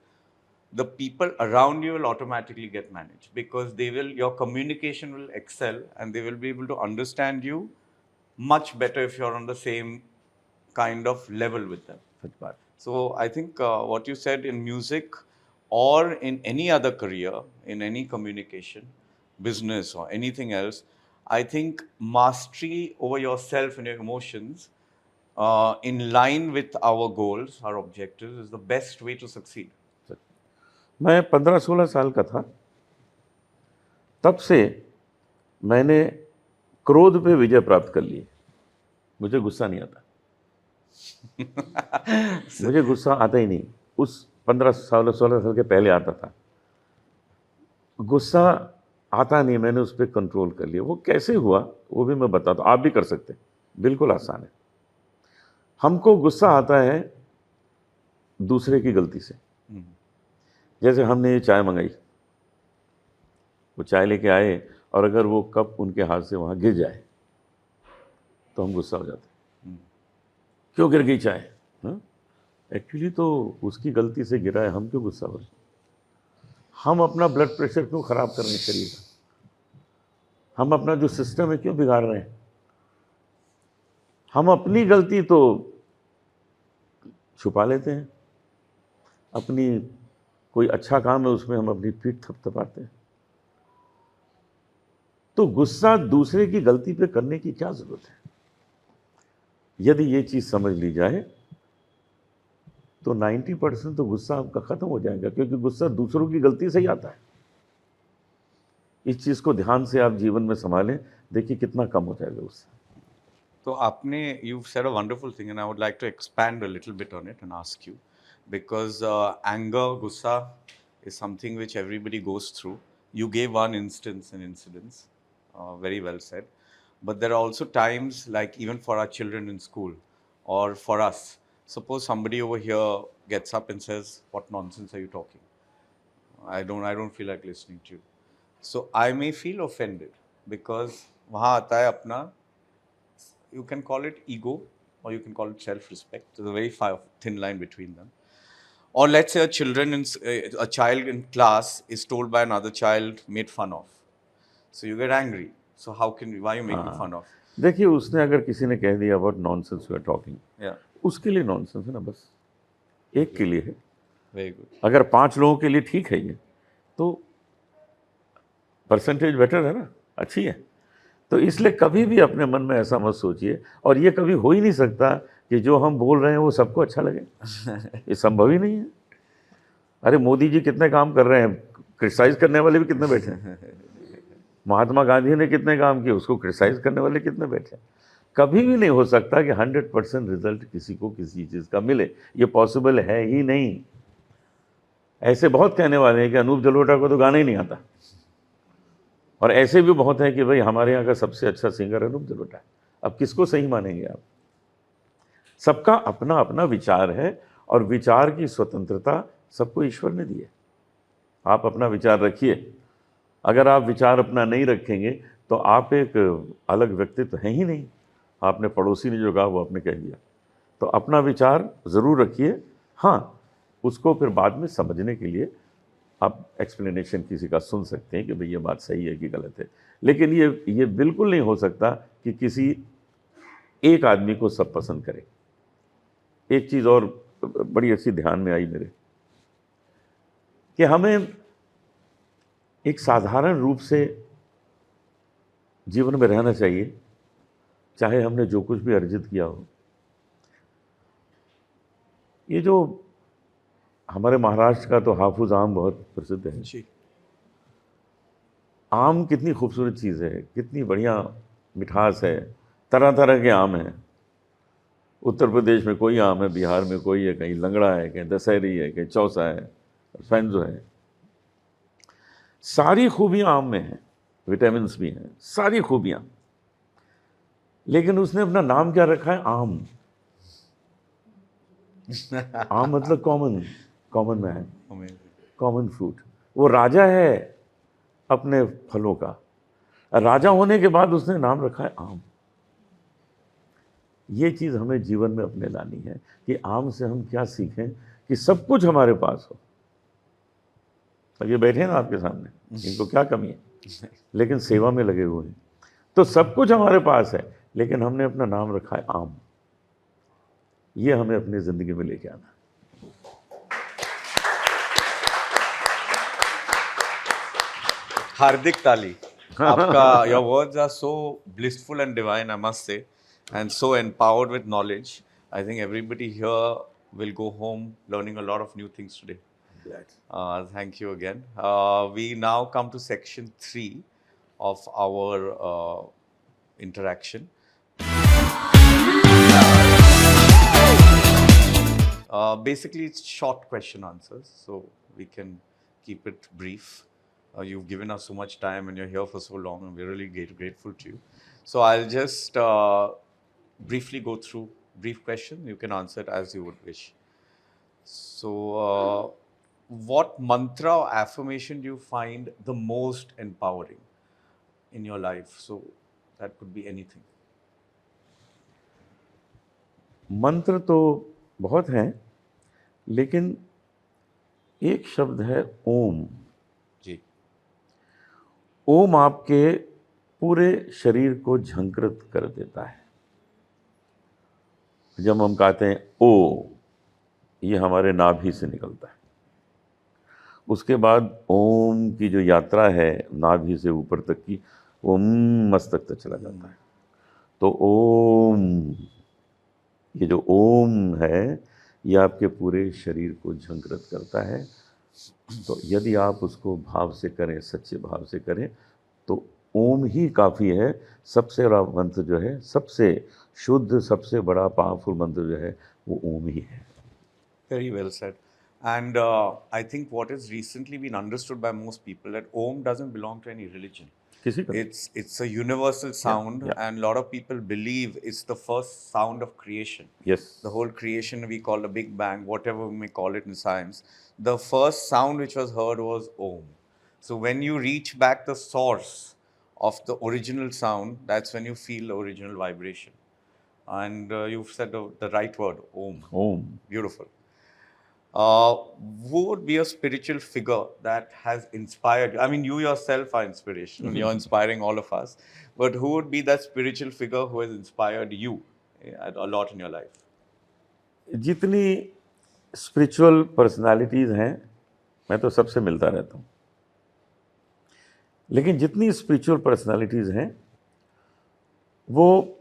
the people around you will automatically get managed, because your communication will excel and they will be able to understand you much better if you're on the same kind of level with them. सच बात। So I think what you said in music or in any other career, in any communication, business or anything else, I think mastery over yourself and your emotions in line with our goals, our objectives, is the best way to succeed. मैं 15-16 साल का था, तब से मैंने क्रोध पे विजय प्राप्त कर ली। मुझे गुस्सा नहीं आता। मुझे गुस्सा आता ही नहीं। उस 16 साल के पहले आता था। गुस्सा आता नहीं, मैंने उस पर कंट्रोल कर लिया। वो कैसे हुआ वो भी मैं बताता हूँ, आप भी कर सकते हैं, बिल्कुल आसान है। हमको गुस्सा आता है दूसरे की गलती से। जैसे हमने ये चाय मंगाई, वो चाय लेके आए और अगर वो कप उनके हाथ से वहाँ गिर जाए तो हम गुस्सा हो जाते हैं, क्यों गिर गई चाय? एक्चुअली तो उसकी गलती से गिरा है, हम क्यों गुस्सा हो रहे हैं? हम अपना ब्लड प्रेशर क्यों ख़राब कर रहे हैं शरीर का? हम अपना जो सिस्टम है क्यों बिगाड़ रहे हैं? हम अपनी गलती तो छुपा लेते हैं, अपनी कोई अच्छा काम है उसमें हम अपनी पीठ थपथपाते हैं। तो गुस्सा दूसरे की गलती पे करने की क्या जरूरत है? यदि ये चीज समझ ली जाए तो 90% तो गुस्सा आपका खत्म हो जाएगा, क्योंकि गुस्सा दूसरों की गलती से ही आता है। इस चीज को ध्यान से आप जीवन में संभालें, देखिए कितना कम हो जाएगा गुस्सा। तो आपने, you've said a wonderful thing, and I would like to expand a little bit on it and ask you, because anger, gussa is something which everybody goes through. You gave one instance and incidents, very well said. But there are also times, like even for our children in school or for us, suppose somebody over here gets up and says, "What nonsense are you talking? I don't feel like listening to you." So I may feel offended because वहाँ आता है अपना, you can call it ego or you can call it self-respect. There's a very thin line between them. Or let's say a child in class is told by another child, made fun of. So you get angry. So why are you making fun of? देखिए, उसने अगर किसी ने कह दिया what nonsense you are talking, उसके लिए nonsense है ना, बस एक के लिए है। Very good. अगर 5 लोगों के लिए ठीक है ये, तो परसेंटेज बेटर है ना, अच्छी है। तो इसलिए कभी भी अपने मन में ऐसा मत सोचिए, और ये कभी हो ही नहीं सकता कि जो हम बोल रहे हैं वो सबको अच्छा लगे। ये संभव ही नहीं है। अरे मोदी जी कितने काम कर रहे हैं, क्रिटिसाइज करने वाले भी कितने बैठे हैं। महात्मा गांधी ने कितने काम किए, उसको क्रिटिसाइज करने वाले कितने बैठे हैं। कभी भी नहीं हो सकता कि 100% रिजल्ट किसी को किसी चीज़ का मिले, ये पॉसिबल है ही नहीं। ऐसे बहुत कहने वाले हैं कि अनूप जलोटा को तो गाना ही नहीं आता, और ऐसे भी बहुत हैं कि भाई हमारे यहाँ का सबसे अच्छा सिंगर अनूप जलोटा है। अब किसको सही मानेंगे आप? सबका अपना अपना विचार है, और विचार की स्वतंत्रता सबको ईश्वर ने दी है। आप अपना विचार रखिए। अगर आप विचार अपना नहीं रखेंगे तो आप एक अलग व्यक्तित्व हैं ही नहीं। आपने पड़ोसी ने जो कहा वो आपने कह दिया। तो अपना विचार ज़रूर रखिए। हाँ, उसको फिर बाद में समझने के लिए आप एक्सप्लेनेशन किसी का सुन सकते हैं कि भाई ये बात सही है कि गलत है। लेकिन ये बिल्कुल नहीं हो सकता कि किसी एक आदमी को सब पसंद करे। एक चीज़ और बड़ी अच्छी ध्यान में आई मेरे, कि हमें एक साधारण रूप से जीवन में रहना चाहिए, चाहे हमने जो कुछ भी अर्जित किया हो। ये जो हमारे महाराष्ट्र का तो हाफूज आम बहुत प्रसिद्ध है। जी। आम कितनी खूबसूरत चीज़ है, कितनी बढ़िया मिठास है, तरह तरह के आम हैं। उत्तर प्रदेश में कोई आम है, बिहार में कोई है, कहीं लंगड़ा है, कहीं दशहरी है, कहीं चौसा है, फैंजो है। सारी खूबियाँ आम में हैं, विटामिन्स भी हैं, सारी खूबियाँ। लेकिन उसने अपना नाम क्या रखा है? आम। आम मतलब common man, Amazing. Common fruit. वो राजा है अपने फलों का। राजा होने के बाद उसने नाम रखा है आम। ये चीज़ हमें जीवन में अपने लानी है कि आम से हम क्या सीखें कि सब कुछ हमारे पास हो। अब ये बैठे हैं ना आपके सामने, इनको क्या कमी है, लेकिन सेवा में लगे हुए हैं। तो सब कुछ हमारे पास है, लेकिन हमने अपना नाम रखा है आम। ये हमें अपनी ज़िंदगी में लेके आना है। Hardik Tali. Your words are so blissful and divine, I must say, and so empowered with knowledge. I think everybody here will go home learning a lot of new things today. Thank you again. We now come to section 3 of our interaction. Basically, it's short question answers, so we can keep it brief. You've given us so much time and you're here for so long, and we're really grateful to you. So I'll just briefly go through brief question. You can answer it as you would wish. So, what mantra or affirmation do you find the most empowering in your life? So that could be anything. मंत्र तो बहुत हैं, लेकिन एक शब्द है ओम। जी। ओम आपके पूरे शरीर को झंकृत कर देता है। जब हम कहते हैं ओ, ये हमारे नाभि से निकलता है। उसके बाद ओम की जो यात्रा है नाभि से ऊपर तक की, वो मस्तक तक चला जाता है। तो ओम, ये जो ओम है, ये आपके पूरे शरीर को झंकृत करता है। तो यदि आप उसको भाव से करें, सच्चे भाव से करें, तो ओम ही काफ़ी है। सबसे बड़ा मंत्र जो है, सबसे शुद्ध, सबसे बड़ा पावरफुल मंत्र जो है, वो ओम ही है। Very well said. And I think what has recently been understood by most people that Om doesn't belong to any religion. किसी का It's a universal sound, yeah. and a lot of people believe it's the first sound of creation. Yes. The whole creation we call the Big Bang, whatever we may call it in science. The first sound which was heard was Om. So when you reach back the source of the original sound, that's when you feel the original vibration. And you've said the right word, Om. Om. Beautiful. Who would be a spiritual figure that has inspired you? I mean, you yourself are inspirational. You're inspiring all of us. But who would be that spiritual figure who has inspired you a lot in your life? जितनी spiritual personalities हैं, मैं तो सबसे मिलता रहता हूँ, लेकिन जितनी स्पिरिचुअल पर्सनालिटीज़ हैं, वो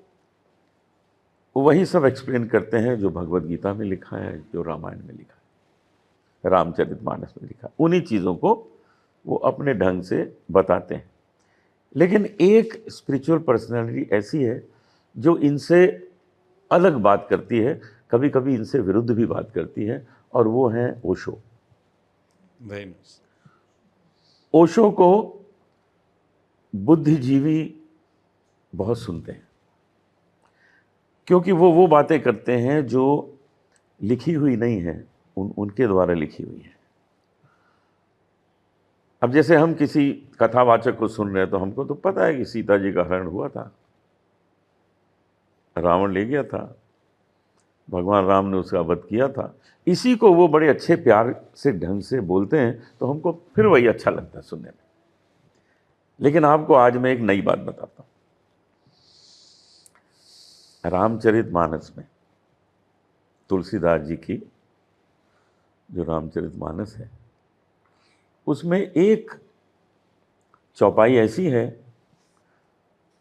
वही सब एक्सप्लेन करते हैं जो भगवत गीता में लिखा है, जो रामायण में लिखा है, रामचरितमानस में लिखा है। उन्हीं चीज़ों को वो अपने ढंग से बताते हैं। लेकिन एक स्पिरिचुअल पर्सनालिटी ऐसी है जो इनसे अलग बात करती है, कभी कभी इनसे विरुद्ध भी बात करती है, और वो हैं ओशो। Very nice. ओशो को बुद्धिजीवी बहुत सुनते हैं, क्योंकि वो बातें करते हैं जो लिखी हुई नहीं है, उनके द्वारा लिखी हुई है। अब जैसे हम किसी कथावाचक को सुन रहे हैं तो हमको तो पता है कि सीता जी का हरण हुआ था, रावण ले गया था, भगवान राम ने उसका वध किया था। इसी को वो बड़े अच्छे प्यार से ढंग से बोलते हैं तो हमको फिर वही अच्छा लगता है सुनने में। लेकिन आपको आज मैं एक नई बात बताता हूँ। रामचरितमानस में तुलसीदास जी की जो रामचरितमानस है उसमें एक चौपाई ऐसी है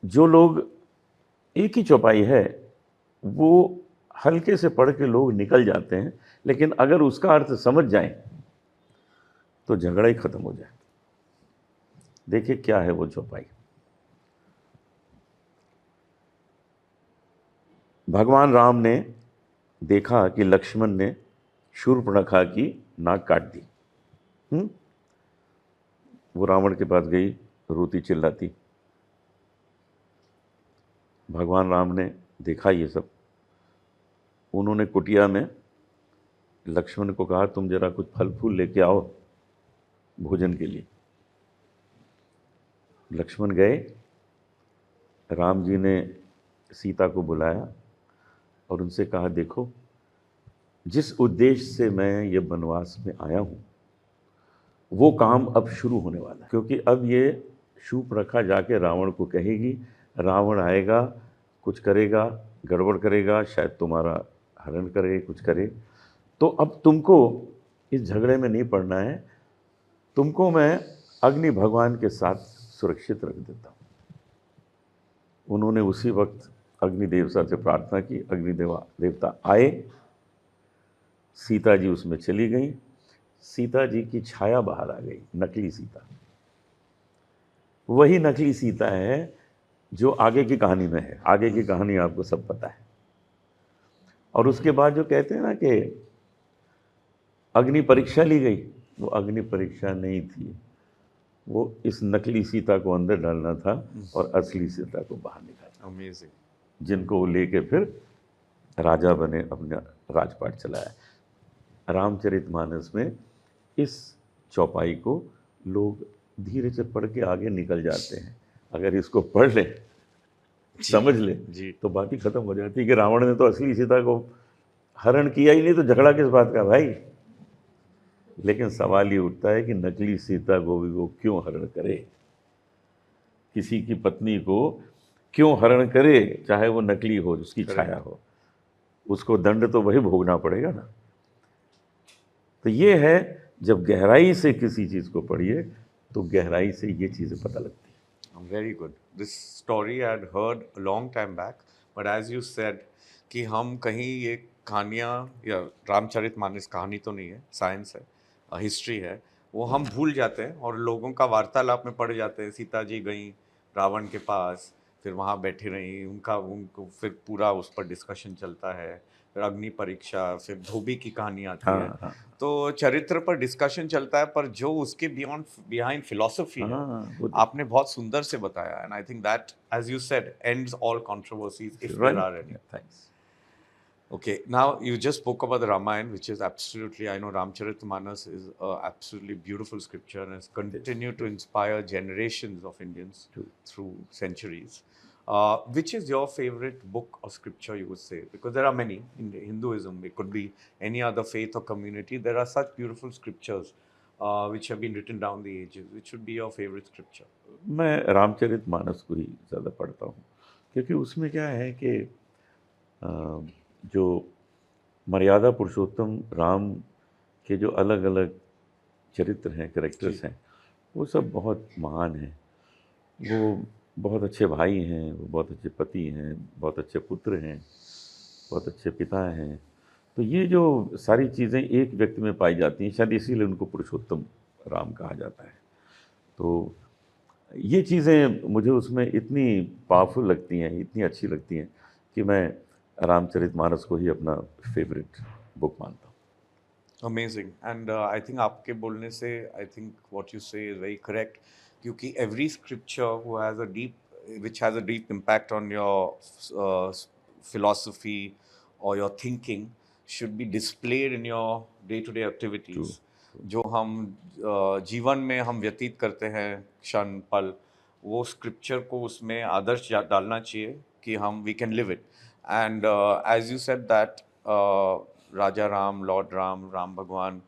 जो लोग, एक ही चौपाई है, वो हल्के से पढ़ के लोग निकल जाते हैं, लेकिन अगर उसका अर्थ समझ जाएं तो झगड़ा ही खत्म हो जाए। देखिए क्या है वो चौपाई। भगवान राम ने देखा कि लक्ष्मण ने शूर्पणखा की नाक काट दी। वो रावण के पास गई, रोती चिल्लाती। भगवान राम ने देखा ये सब। उन्होंने कुटिया में लक्ष्मण को कहा तुम जरा कुछ फल फूल लेके आओ भोजन के लिए। लक्ष्मण गए, राम जी ने सीता को बुलाया और उनसे कहा देखो, जिस उद्देश्य से मैं ये वनवास में आया हूँ वो काम अब शुरू होने वाला है, क्योंकि अब ये शूर्पणखा जाके रावण को कहेगी, रावण आएगा, कुछ करेगा, गड़बड़ करेगा, शायद तुम्हारा हरण करे, कुछ करे। तो अब तुमको इस झगड़े में नहीं पड़ना है, तुमको मैं अग्नि भगवान के साथ सुरक्षित रख देता हूँ। उन्होंने उसी वक्त अग्नि देवता से प्रार्थना की, अग्नि देवता आए, सीता जी उसमें चली गई। सीता जी की छाया बाहर आ गई, नकली सीता। वही नकली सीता है जो आगे की कहानी में है। आगे की कहानी आपको सब पता है। और उसके बाद जो कहते हैं ना कि अग्नि परीक्षा ली गई, वो अग्नि परीक्षा नहीं थी, वो इस नकली सीता को अंदर डालना था और असली सीता को बाहर निकालना। अमेजिंग। जिनको वो लेके फिर राजा बने, अपना राजपाट चलाया। रामचरितमानस में इस चौपाई को लोग धीरे से पढ़ के आगे निकल जाते हैं। अगर इसको पढ़ ले, समझ ले, तो बाकी खत्म हो जाती है कि रावण ने तो असली सीता को हरण किया ही नहीं, तो झगड़ा किस बात का भाई। लेकिन सवाल ये उठता है कि नकली सीता को भी वो क्यों हरण करे, किसी की पत्नी को क्यों हरण करे, चाहे वो नकली हो, उसकी छाया हो, उसको दंड तो वही भोगना पड़ेगा ना। तो ये है, जब गहराई से किसी चीज़ को पढ़िए तो गहराई से ये चीज़ें पता लगती है। Very good. This story I had heard a long time back, but as you said कि हम कहीं ये कहानियाँ, या रामचरितमानस कहानी तो नहीं है, साइंस है, हिस्ट्री है, वो हम भूल जाते हैं और लोगों का वार्तालाप में पड़ जाते हैं। सीता जी गई रावण के पास, फिर वहाँ बैठी रही, उनको फिर पूरा उस पर डिस्कशन चलता है, फिर अग्नि परीक्षा, फिर धोबी की कहानी आती है। हाँ, तो चरित्र पर डिस्कशन चलता है, पर जो उसके बिहाइंड फिलॉसफी है, आपने बहुत सुंदर से बताया। And I think that, as you said, ends all controversies if there are any. Thanks. Okay, now you just spoke about the Ramayana, which is absolutely, I know Ramcharitmanas is a absolutely beautiful scripture and has continued to inspire generations of Indians through centuries. Which is your favorite book or scripture, you would say? Because there are many in Hinduism. It could be any other faith or community. There are such beautiful scriptures which have been written down the ages. Which would be your favorite scripture? मैं रामचरितमानस को ही ज़्यादा पढ़ता हूँ, क्योंकि उसमें क्या है कि जो मर्यादा पुरुषोत्तम राम के जो अलग अलग चरित्र हैं, कैरेक्टर्स हैं, वो सब बहुत महान हैं। वो बहुत अच्छे भाई हैं, वो बहुत अच्छे पति हैं, बहुत अच्छे पुत्र हैं, बहुत अच्छे पिता हैं। तो ये जो सारी चीज़ें एक व्यक्ति में पाई जाती हैं, शायद इसीलिए उनको पुरुषोत्तम राम कहा जाता है। तो ये चीज़ें मुझे उसमें इतनी पावरफुल लगती हैं, इतनी अच्छी लगती हैं कि मैं रामचरितमानस को ही अपना फेवरेट बुक मानता हूँ। Amazing. And I think आपके बोलने से, I think what you say is very correct, क्योंकि every scripture which has a deep impact on your philosophy or your thinking should be displayed in your day-to-day activities. जो हम जीवन में हम व्यतीत करते हैं क्षण पल, वो स्क्रिप्चर को उसमें आदर्श डालना चाहिए कि हम we can live it. And as you said that Raja Ram, lord Ram, Ram भगवान,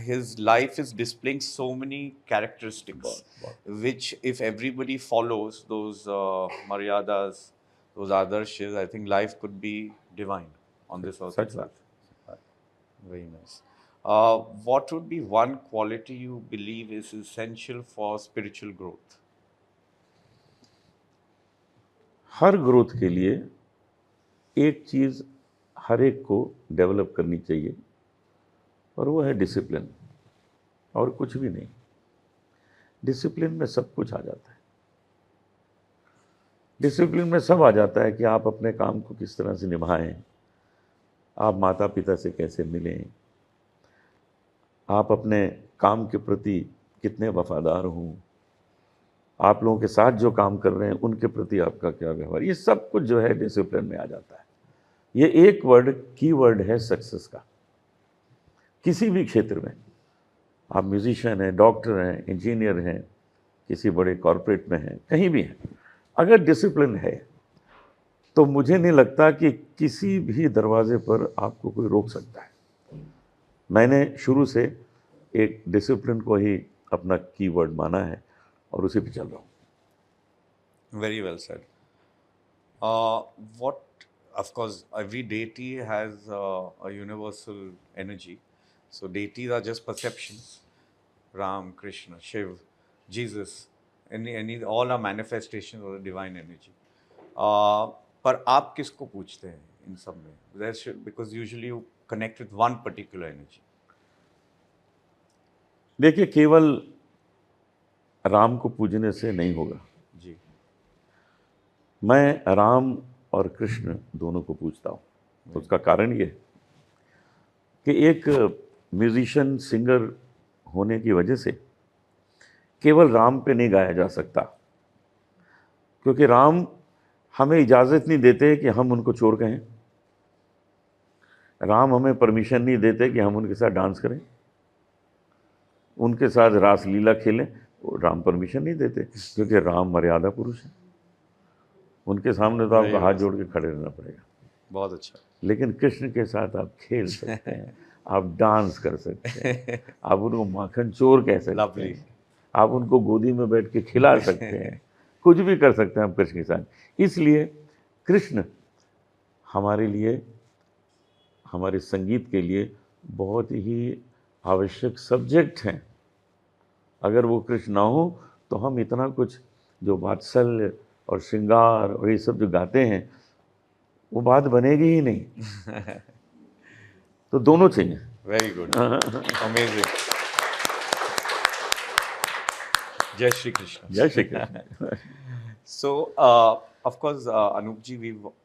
his life is displaying so many characteristics which if everybody follows those maryadas, those adarshas, I think life could be divine on this earth. सच बात. Very nice. What would be one quality you believe is essential for spiritual growth? Her growth के लिए एक चीज़ हर एक को develop करनी चाहिए और वो है डिसिप्लिन, और कुछ भी नहीं. डिसिप्लिन में सब कुछ आ जाता है. डिसिप्लिन में सब आ जाता है कि आप अपने काम को किस तरह से निभाएं, आप माता पिता से कैसे मिलें, आप अपने काम के प्रति कितने वफादार हों, आप लोगों के साथ जो काम कर रहे हैं उनके प्रति आपका क्या व्यवहार, ये सब कुछ जो है डिसिप्लिन में आ जाता है. ये एक वर्ड की वर्ड है सक्सेस का. किसी भी क्षेत्र में, आप म्यूजिशियन हैं, डॉक्टर हैं, इंजीनियर हैं, किसी बड़े कॉरपोरेट में हैं, कहीं भी हैं, अगर डिसिप्लिन है तो मुझे नहीं लगता कि किसी भी दरवाजे पर आपको कोई रोक सकता है. मैंने शुरू से एक डिसिप्लिन को ही अपना कीवर्ड माना है और उसी पे चल रहा हूँ. Very well said. What, of course, every deity has a universal energy. So deities are just perceptions. Ram, Krishna, Shiv, Jesus, all are manifestations of the divine energy. पर आप किसको पूछते हैं इन सब में? Because usually you connect with one particular energy. देखिए, केवल राम को पूजने से नहीं होगा जी. मैं राम और कृष्ण दोनों को पूजता हूँ. तो उसका कारण ये कि एक म्यूजिशियन सिंगर होने की वजह से केवल राम पे नहीं गाया जा सकता, क्योंकि राम हमें इजाज़त नहीं देते कि हम उनको चोर कहें. राम हमें परमिशन नहीं देते कि हम उनके साथ डांस करें, उनके साथ रास लीला खेलें. राम परमिशन नहीं देते, क्योंकि राम मर्यादा पुरुष है. उनके सामने तो आपको हाथ जोड़ के खड़े रहना पड़ेगा. बहुत अच्छा. लेकिन कृष्ण के साथ आप खेल सकते हैं, आप डांस कर सकते हैं, आप उनको माखन चोर कह सकते हैं, आप उनको गोदी में बैठ के खिला सकते हैं, कुछ भी कर सकते हैं आप कृष्ण के साथ. इसलिए कृष्ण हमारे लिए, हमारे संगीत के लिए बहुत ही आवश्यक सब्जेक्ट हैं. अगर वो कृष्ण ना हो तो हम इतना कुछ जो वात्सल्य और श्रृंगार और ये सब जो गाते हैं वो बात बनेगी ही नहीं. तो दोनों चाहिए. Very good. अमेजिंग. जय श्री कृष्ण. जय Shri Krishna. So, of course, Anup ji,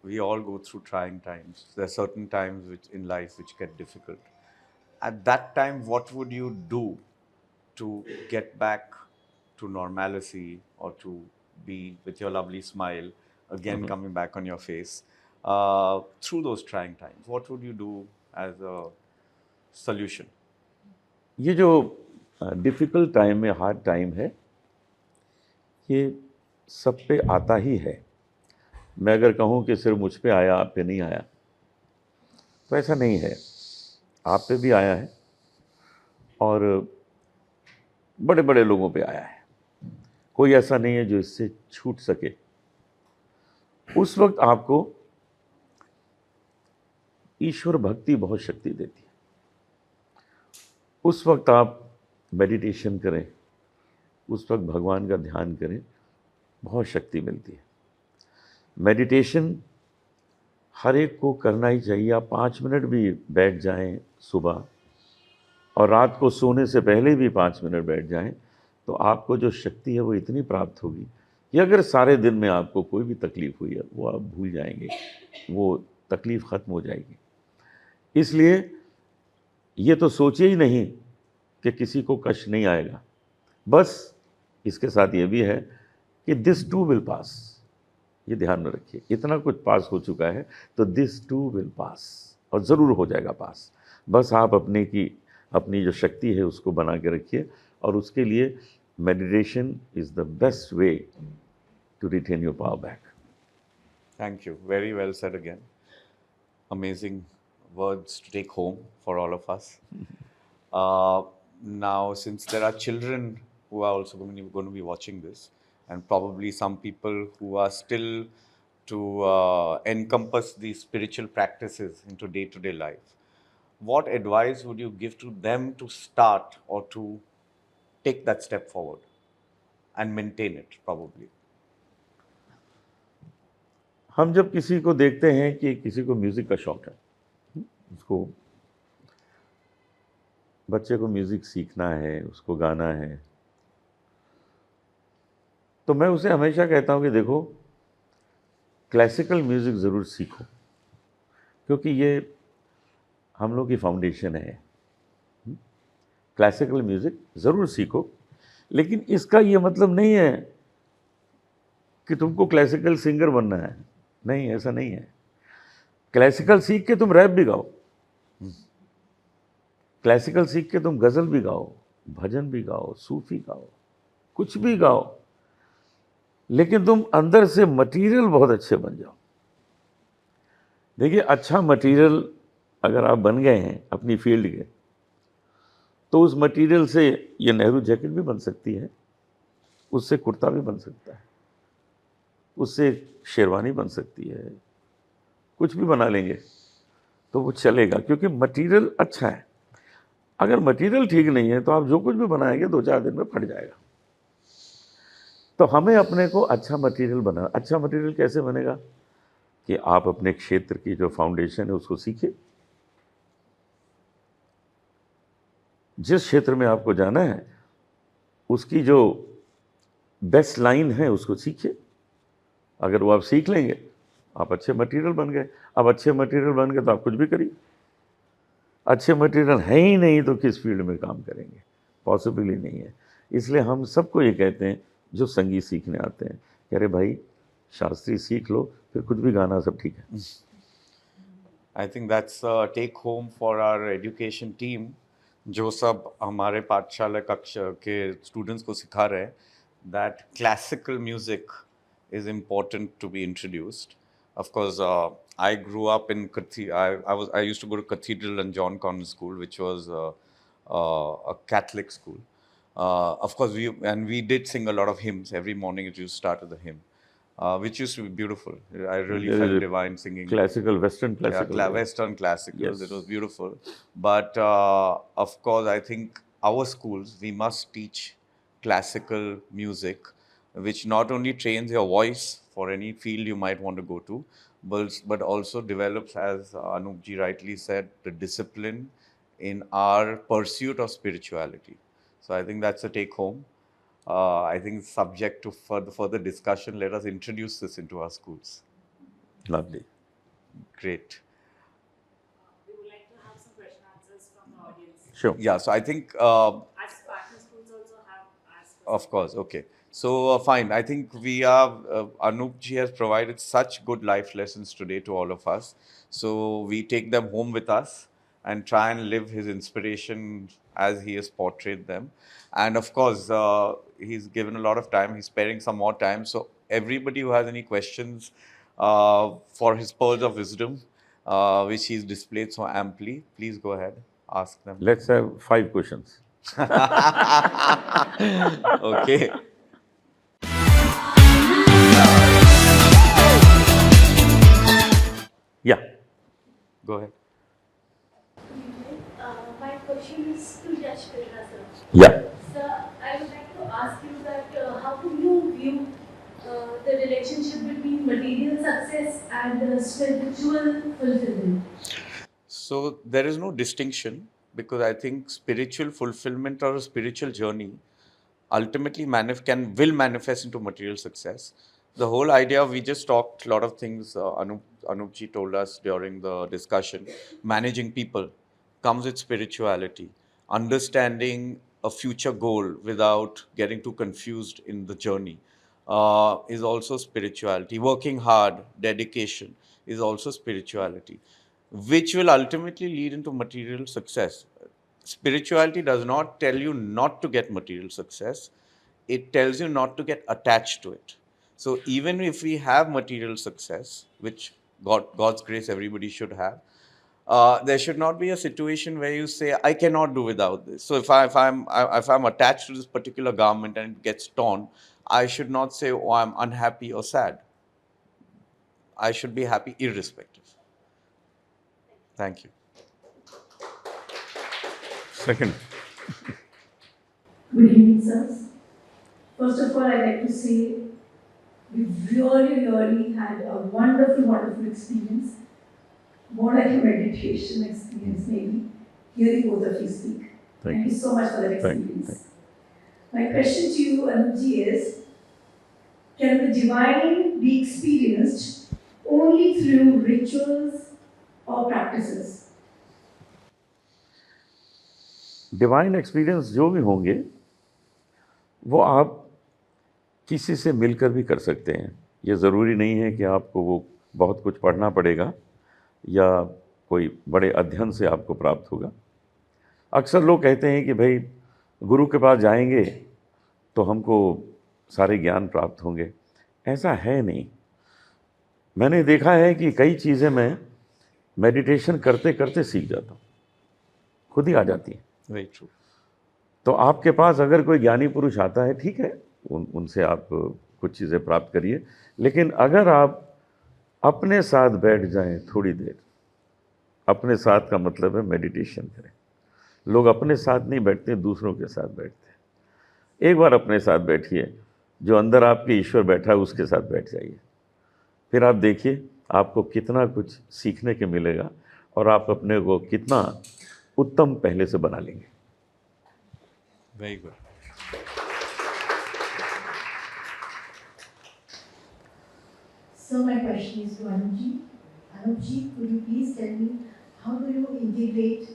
we all go through trying times. There are certain times which in life which get difficult. At that time, what would you do to get back to normalcy or to be with your lovely smile again coming back on your face through those trying times? What would you do as a solution? ये जो difficult time में hard time है, ये सब पे आता ही है. मैं अगर कहूँ कि सिर्फ मुझ पे आया, आप पे नहीं आया, तो ऐसा नहीं है. आप पे भी आया है और बड़े बड़े लोगों पे आया है. कोई ऐसा नहीं है जो इससे छूट सके. उस वक्त आपको ईश्वर भक्ति बहुत शक्ति देती है. उस वक्त आप मेडिटेशन करें, उस वक्त भगवान का ध्यान करें, बहुत शक्ति मिलती है. मेडिटेशन हर एक को करना ही चाहिए. आप 5 मिनट भी बैठ जाएं सुबह, और रात को सोने से पहले भी 5 मिनट बैठ जाएं, तो आपको जो शक्ति है वो इतनी प्राप्त होगी कि अगर सारे दिन में आपको कोई भी तकलीफ़ हुई है वो आप भूल जाएंगे, वो तकलीफ़ ख़त्म हो जाएगी. इसलिए ये तो सोचिए ही नहीं कि किसी को कष्ट नहीं आएगा. बस इसके साथ ये भी है कि दिस टू विल पास. ये ध्यान में रखिए, इतना कुछ पास हो चुका है तो दिस टू विल पास, और ज़रूर हो जाएगा पास. बस आप अपने की अपनी जो शक्ति है उसको बना के रखिए, और उसके लिए meditation is the best way to retain your power back. Thank you. Very well said again. Amazing words to take home for all of us. Now, since there are children who are also going to be watching this, and probably some people who are still to encompass these spiritual practices into day-to-day life, what advice would you give to them to start or to take that step forward and maintain it, probably? हम जब किसी को देखते हैं कि किसी को music का शौक है, उसको बच्चे को म्यूज़िक सीखना है, उसको गाना है, तो मैं उसे हमेशा कहता हूँ कि देखो, क्लासिकल म्यूज़िक ज़रूर सीखो, क्योंकि ये हम लोग की फाउंडेशन है। क्लासिकल म्यूज़िक ज़रूर सीखो, लेकिन इसका ये मतलब नहीं है कि तुमको क्लासिकल सिंगर बनना है। नहीं, ऐसा नहीं है। क्लासिकल सीख के तुम रैप भी गाओ, क्लासिकल सीख के तुम गज़ल भी गाओ, भजन भी गाओ, सूफ़ी गाओ, कुछ भी गाओ, लेकिन तुम अंदर से मटेरियल बहुत अच्छे बन जाओ। देखिए, अच्छा मटेरियल अगर आप बन गए हैं अपनी फील्ड के, तो उस मटेरियल से ये नेहरू जैकेट भी बन सकती है, उससे कुर्ता भी बन सकता है, उससे शेरवानी बन सकती है, कुछ भी बना लेंगे तो वो चलेगा, क्योंकि मटेरियल अच्छा है। अगर मटेरियल ठीक नहीं है तो आप जो कुछ भी बनाएंगे 2-4 दिन में फट जाएगा। तो हमें अपने को अच्छा मटेरियल बना। अच्छा मटेरियल कैसे बनेगा? कि आप अपने क्षेत्र की जो फाउंडेशन है उसको सीखिए, जिस क्षेत्र में आपको जाना है उसकी जो बेस्ट लाइन है उसको सीखिए। अगर वो आप सीख लेंगे, आप अच्छे मटेरियल बन गए। अब अच्छे मटेरियल बन गए तो आप कुछ भी करिए। अच्छे मटेरियल है ही नहीं तो किस फील्ड में काम करेंगे? पॉसिबल ही नहीं है। इसलिए हम सबको ये कहते हैं जो संगीत सीखने आते हैं कि अरे भाई, शास्त्रीय सीख लो, फिर कुछ भी गाना सब ठीक है। I think that's a take home for our education team, जो सब हमारे पाठशाला कक्षा के students को सिखा रहे हैं, that classical music is important to be introduced. Of course, I grew up in I used to go to Cathedral and John Convent School, which was a Catholic school. Of course, we did sing a lot of hymns every morning. It used to start with a hymn, which used to be beautiful. I really felt divine singing. Classical, Western Yeah, classical. Western classicals. Yes. It was beautiful. But of course, I think our schools, we must teach classical music, which not only trains your voice for any field you might want to go to, but also develops, as Anup ji rightly said, the discipline in our pursuit of spirituality. So I think that's a take home. I think subject to further discussion, let us introduce this into our schools. Lovely. Great. We would like to have some question answers from the audience. Sure. Yeah, so I think, As partner schools also have asked us. of course, okay. So, fine. I think we are, Anup ji has provided such good life lessons today to all of us. So, we take them home with us and try and live his inspiration as he has portrayed them. And of course, he's given a lot of time, he's sparing some more time. So, everybody who has any questions for his pearls of wisdom, which he's displayed so amply, please go ahead, ask them. Let's have 5 questions. Okay. Yeah. Go ahead. My question is to Yash Krishna sir. Yeah. Sir, I would like to ask you that how do you view the relationship between material success and spiritual fulfillment? So there is no distinction, because I think spiritual fulfillment or a spiritual journey ultimately will manifest into material success. The whole idea, we just talked a lot of things, Anup ji told us during the discussion, managing people comes with spirituality, understanding a future goal without getting too confused in the journey is also spirituality. Working hard, dedication is also spirituality, which will ultimately lead into material success. spirituality does not tell you not to get material success. It tells you not to get attached to it. So even if we have material success, which God's grace everybody should have, there should not be a situation where you say, I cannot do without this. So if I'm attached to this particular garment and it gets torn, I should not say, oh, I'm unhappy or sad. I should be happy irrespective. Thank you. Second. Good evening, sirs. First of all, I'd like to say we've really had a wonderful experience. More like a meditation experience, maybe, hearing both of you speak. Thank you so much for that experience. My question to you, Anupji, is, can the divine be experienced only through rituals or practices? Divine experience जो भी होंगे वो आप किसी से मिलकर भी कर सकते हैं। ये ज़रूरी नहीं है कि आपको वो बहुत कुछ पढ़ना पड़ेगा या कोई बड़े अध्ययन से आपको प्राप्त होगा। अक्सर लोग कहते हैं कि भाई गुरु के पास जाएंगे तो हमको सारे ज्ञान प्राप्त होंगे। ऐसा है नहीं। मैंने देखा है कि कई चीज़ें मैं मेडिटेशन करते करते सीख जाता हूँ, खुद ही आ जाती हैं। Very true. तो आपके पास अगर कोई ज्ञानी पुरुष आता है, ठीक है, उनसे आप कुछ चीज़ें प्राप्त करिए, लेकिन अगर आप अपने साथ बैठ जाएं थोड़ी देर, अपने साथ का मतलब है मेडिटेशन करें। लोग अपने साथ नहीं बैठते, दूसरों के साथ बैठते हैं। एक बार अपने साथ बैठिए, जो अंदर आपके ईश्वर बैठा है उसके साथ बैठ जाइए, फिर आप देखिए आपको कितना कुछ सीखने के मिलेगा और आप अपने को कितना उत्तम पहले से बना लेंगे। Very good. So my question is to Anupji. Anupji, could you please tell me how do you integrate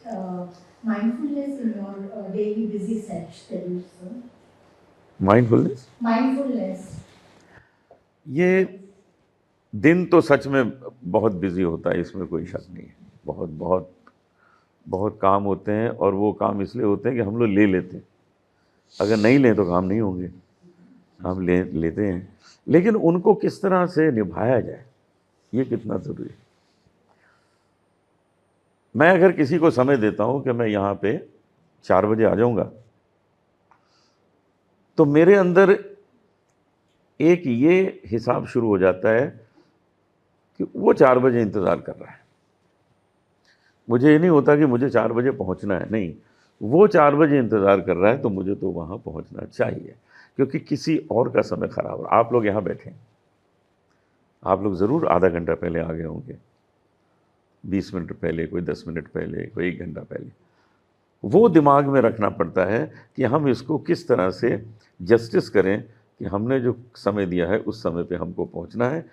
mindfulness in your daily busy schedule, sir? Mindfulness, Mindfulness. ये दिन तो सच में बहुत बिजी होता है, इसमें कोई शक नहीं है। बहुत बहुत बहुत काम होते हैं और वो काम इसलिए होते हैं कि हम लोग ले लेते हैं। अगर नहीं लें तो काम नहीं होंगे, हम लेते हैं, लेकिन उनको किस तरह से निभाया जाए ये कितना ज़रूरी है। मैं अगर किसी को समय देता हूँ कि मैं यहाँ पे 4 बजे आ जाऊँगा, तो मेरे अंदर एक ये हिसाब शुरू हो जाता है कि वो 4 बजे इंतज़ार कर रहा है। मुझे ये नहीं होता कि मुझे 4 बजे पहुंचना है, नहीं, वो 4 बजे इंतज़ार कर रहा है तो मुझे तो वहाँ पहुंचना चाहिए, क्योंकि किसी और का समय ख़राब हो। आप लोग यहाँ बैठे हैं, आप लोग ज़रूर आधा घंटा पहले आ गए होंगे, 20 मिनट पहले, कोई 10 मिनट पहले, कोई 1 घंटा पहले। वो दिमाग में रखना पड़ता है कि हम इसको किस तरह से जस्टिस करें कि हमने जो समय दिया है उस समय पे हमको पहुंचना है,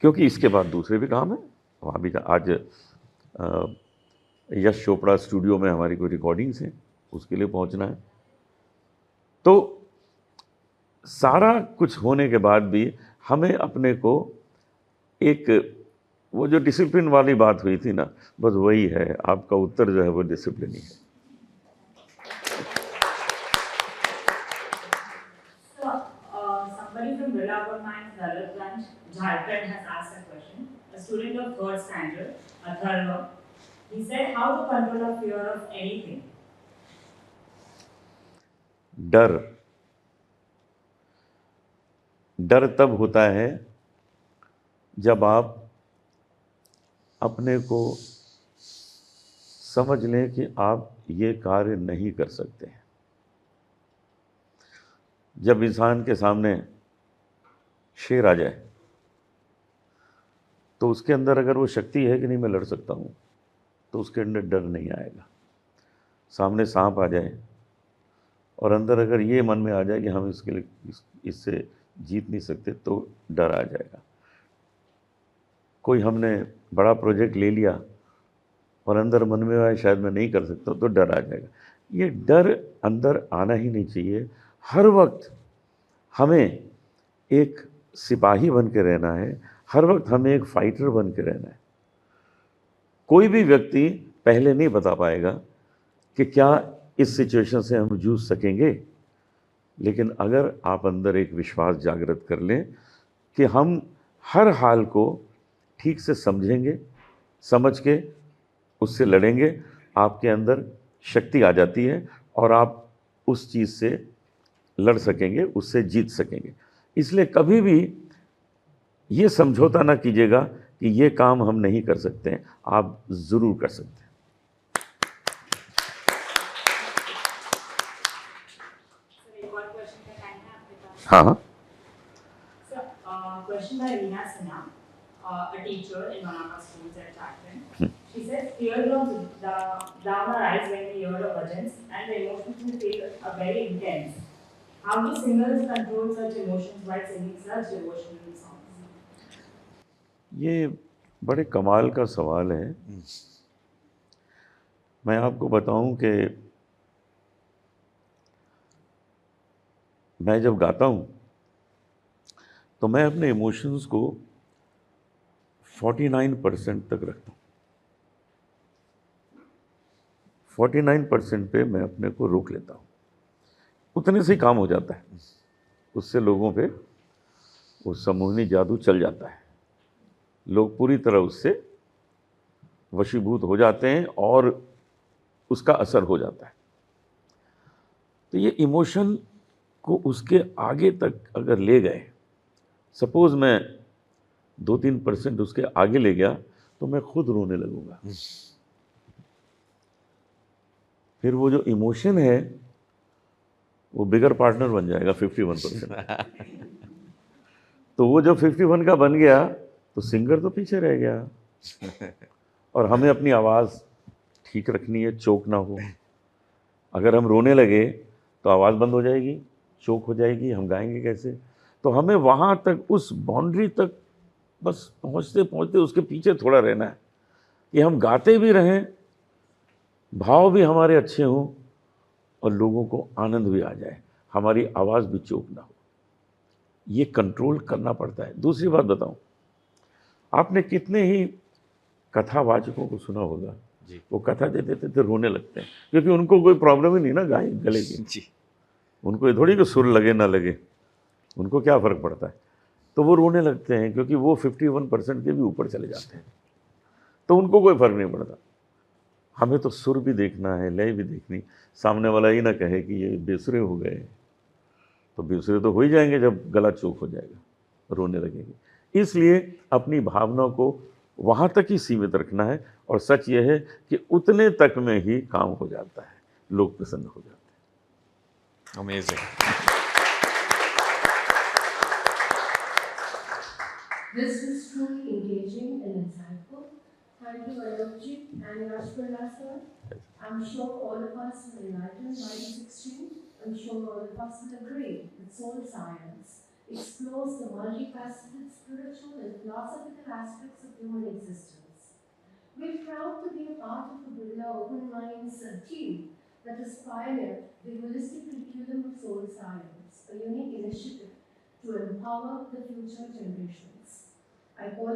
क्योंकि इसके बाद दूसरे भी काम है। वहाँ भी आज यश चोपड़ा स्टूडियो में हमारी कोई रिकॉर्डिंग्स हैं, उसके लिए पहुंचना है। तो सारा कुछ होने के बाद भी हमें अपने को एक, वो जो डिसिप्लिन वाली बात हुई थी ना, बस वही है। आपका उत्तर जो है वो डिसिप्लिन ही है। Somebody from Birla Mines, Dalatganj, Jharkhand has asked a question. A student of 3rd standard, Atharva, he said, how to control a fear of anything? डर, डर तब होता है जब आप अपने को समझ लें कि आप ये कार्य नहीं कर सकते हैं। जब इंसान के सामने शेर आ जाए तो उसके अंदर अगर वो शक्ति है कि नहीं मैं लड़ सकता हूँ, तो उसके अंदर डर नहीं आएगा। सामने सांप आ जाए और अंदर अगर ये मन में आ जाए कि हम इसके लिए इससे जीत नहीं सकते, तो डर आ जाएगा। कोई हमने बड़ा प्रोजेक्ट ले लिया और अंदर मन में आए शायद मैं नहीं कर सकता, तो डर आ जाएगा। ये डर अंदर आना ही नहीं चाहिए। हर वक्त हमें एक सिपाही बन के रहना है, हर वक्त हमें एक फाइटर बन के रहना है। कोई भी व्यक्ति पहले नहीं बता पाएगा कि क्या इस सिचुएशन से हम जूझ सकेंगे, लेकिन अगर आप अंदर एक विश्वास जागृत कर लें कि हम हर हाल को ठीक से समझेंगे, समझ के उससे लड़ेंगे, आपके अंदर शक्ति आ जाती है और आप उस चीज़ से लड़ सकेंगे, उससे जीत सकेंगे। इसलिए कभी भी ये समझौता ना कीजिएगा कि ये काम हम नहीं कर सकते हैं, आप ज़रूर कर सकते हैं। सर एक और क्वेश्चन का टाइम है आपके पास? हाँ हाँ। Sir, question by Reena Sinha, a teacher in one of our schools at Jharkhand. She said, tears of drama rise when we hear of bhajans and the emotions we feel are very intense. How do singers control such emotions while singing such devotional songs? ये बड़े कमाल का सवाल है। मैं आपको बताऊं कि मैं जब गाता हूं तो मैं अपने इमोशंस को 49% तक रखता हूं। 49% पे मैं अपने को रोक लेता हूं, उतने से ही काम हो जाता है। उससे लोगों पे वो सम्मोहनी जादू चल जाता है, लोग पूरी तरह उससे वशीभूत हो जाते हैं और उसका असर हो जाता है। तो ये इमोशन को उसके आगे तक अगर ले गए, सपोज मैं 2-3% उसके आगे ले गया तो मैं खुद रोने लगूंगा। फिर वो जो इमोशन है वो बिगर पार्टनर बन जाएगा 51%। तो वो जब 51 का बन गया तो सिंगर तो पीछे रह गया। और हमें अपनी आवाज़ ठीक रखनी है, चोक ना हो। अगर हम रोने लगे तो आवाज़ बंद हो जाएगी, चोक हो जाएगी, हम गाएंगे कैसे? तो हमें वहाँ तक, उस बाउंड्री तक बस पहुँचते पहुँचते उसके पीछे थोड़ा रहना है कि हम गाते भी रहें, भाव भी हमारे अच्छे हों और लोगों को आनंद भी आ जाए, हमारी आवाज़ भी चोक ना हो। ये कंट्रोल करना पड़ता है। दूसरी बात बताऊं, आपने कितने ही कथावाचकों को सुना होगा जी। वो कथा देते थे रोने लगते हैं, क्योंकि उनको कोई प्रॉब्लम ही नहीं ना गाय गले की। जी। उनको ये थोड़ी कि सुर लगे ना लगे, उनको क्या फ़र्क पड़ता है। तो वो रोने लगते हैं क्योंकि वो 51% के भी ऊपर चले जाते हैं, तो उनको कोई फ़र्क नहीं पड़ता। हमें तो सुर भी देखना है, लय भी देखनी। सामने वाला ही ना कहे कि ये बेसुरे हो गए, तो बेसुरे तो हो ही जाएंगे जब गला चोक हो जाएगा, रोने लगेंगे। इसलिए अपनी भावनाओं को वहाँ तक ही सीमित रखना है, और सच ये है कि उतने तक में ही काम हो जाता है, लोग प्रसन्न हो जाते हैं। Amazing. This is truly engaging and insightful. Thank you, Anupji and Rashpala sir. I'm sure all of us were enlightened by this exchange. I'm sure all of us will agree that soul science explores the multifaceted spiritual and philosophical aspects of human existence. We're proud to be a part of the Birla Open Minds team that has pioneered the holistic curriculum of soul science, a unique initiative to empower the future generations. I call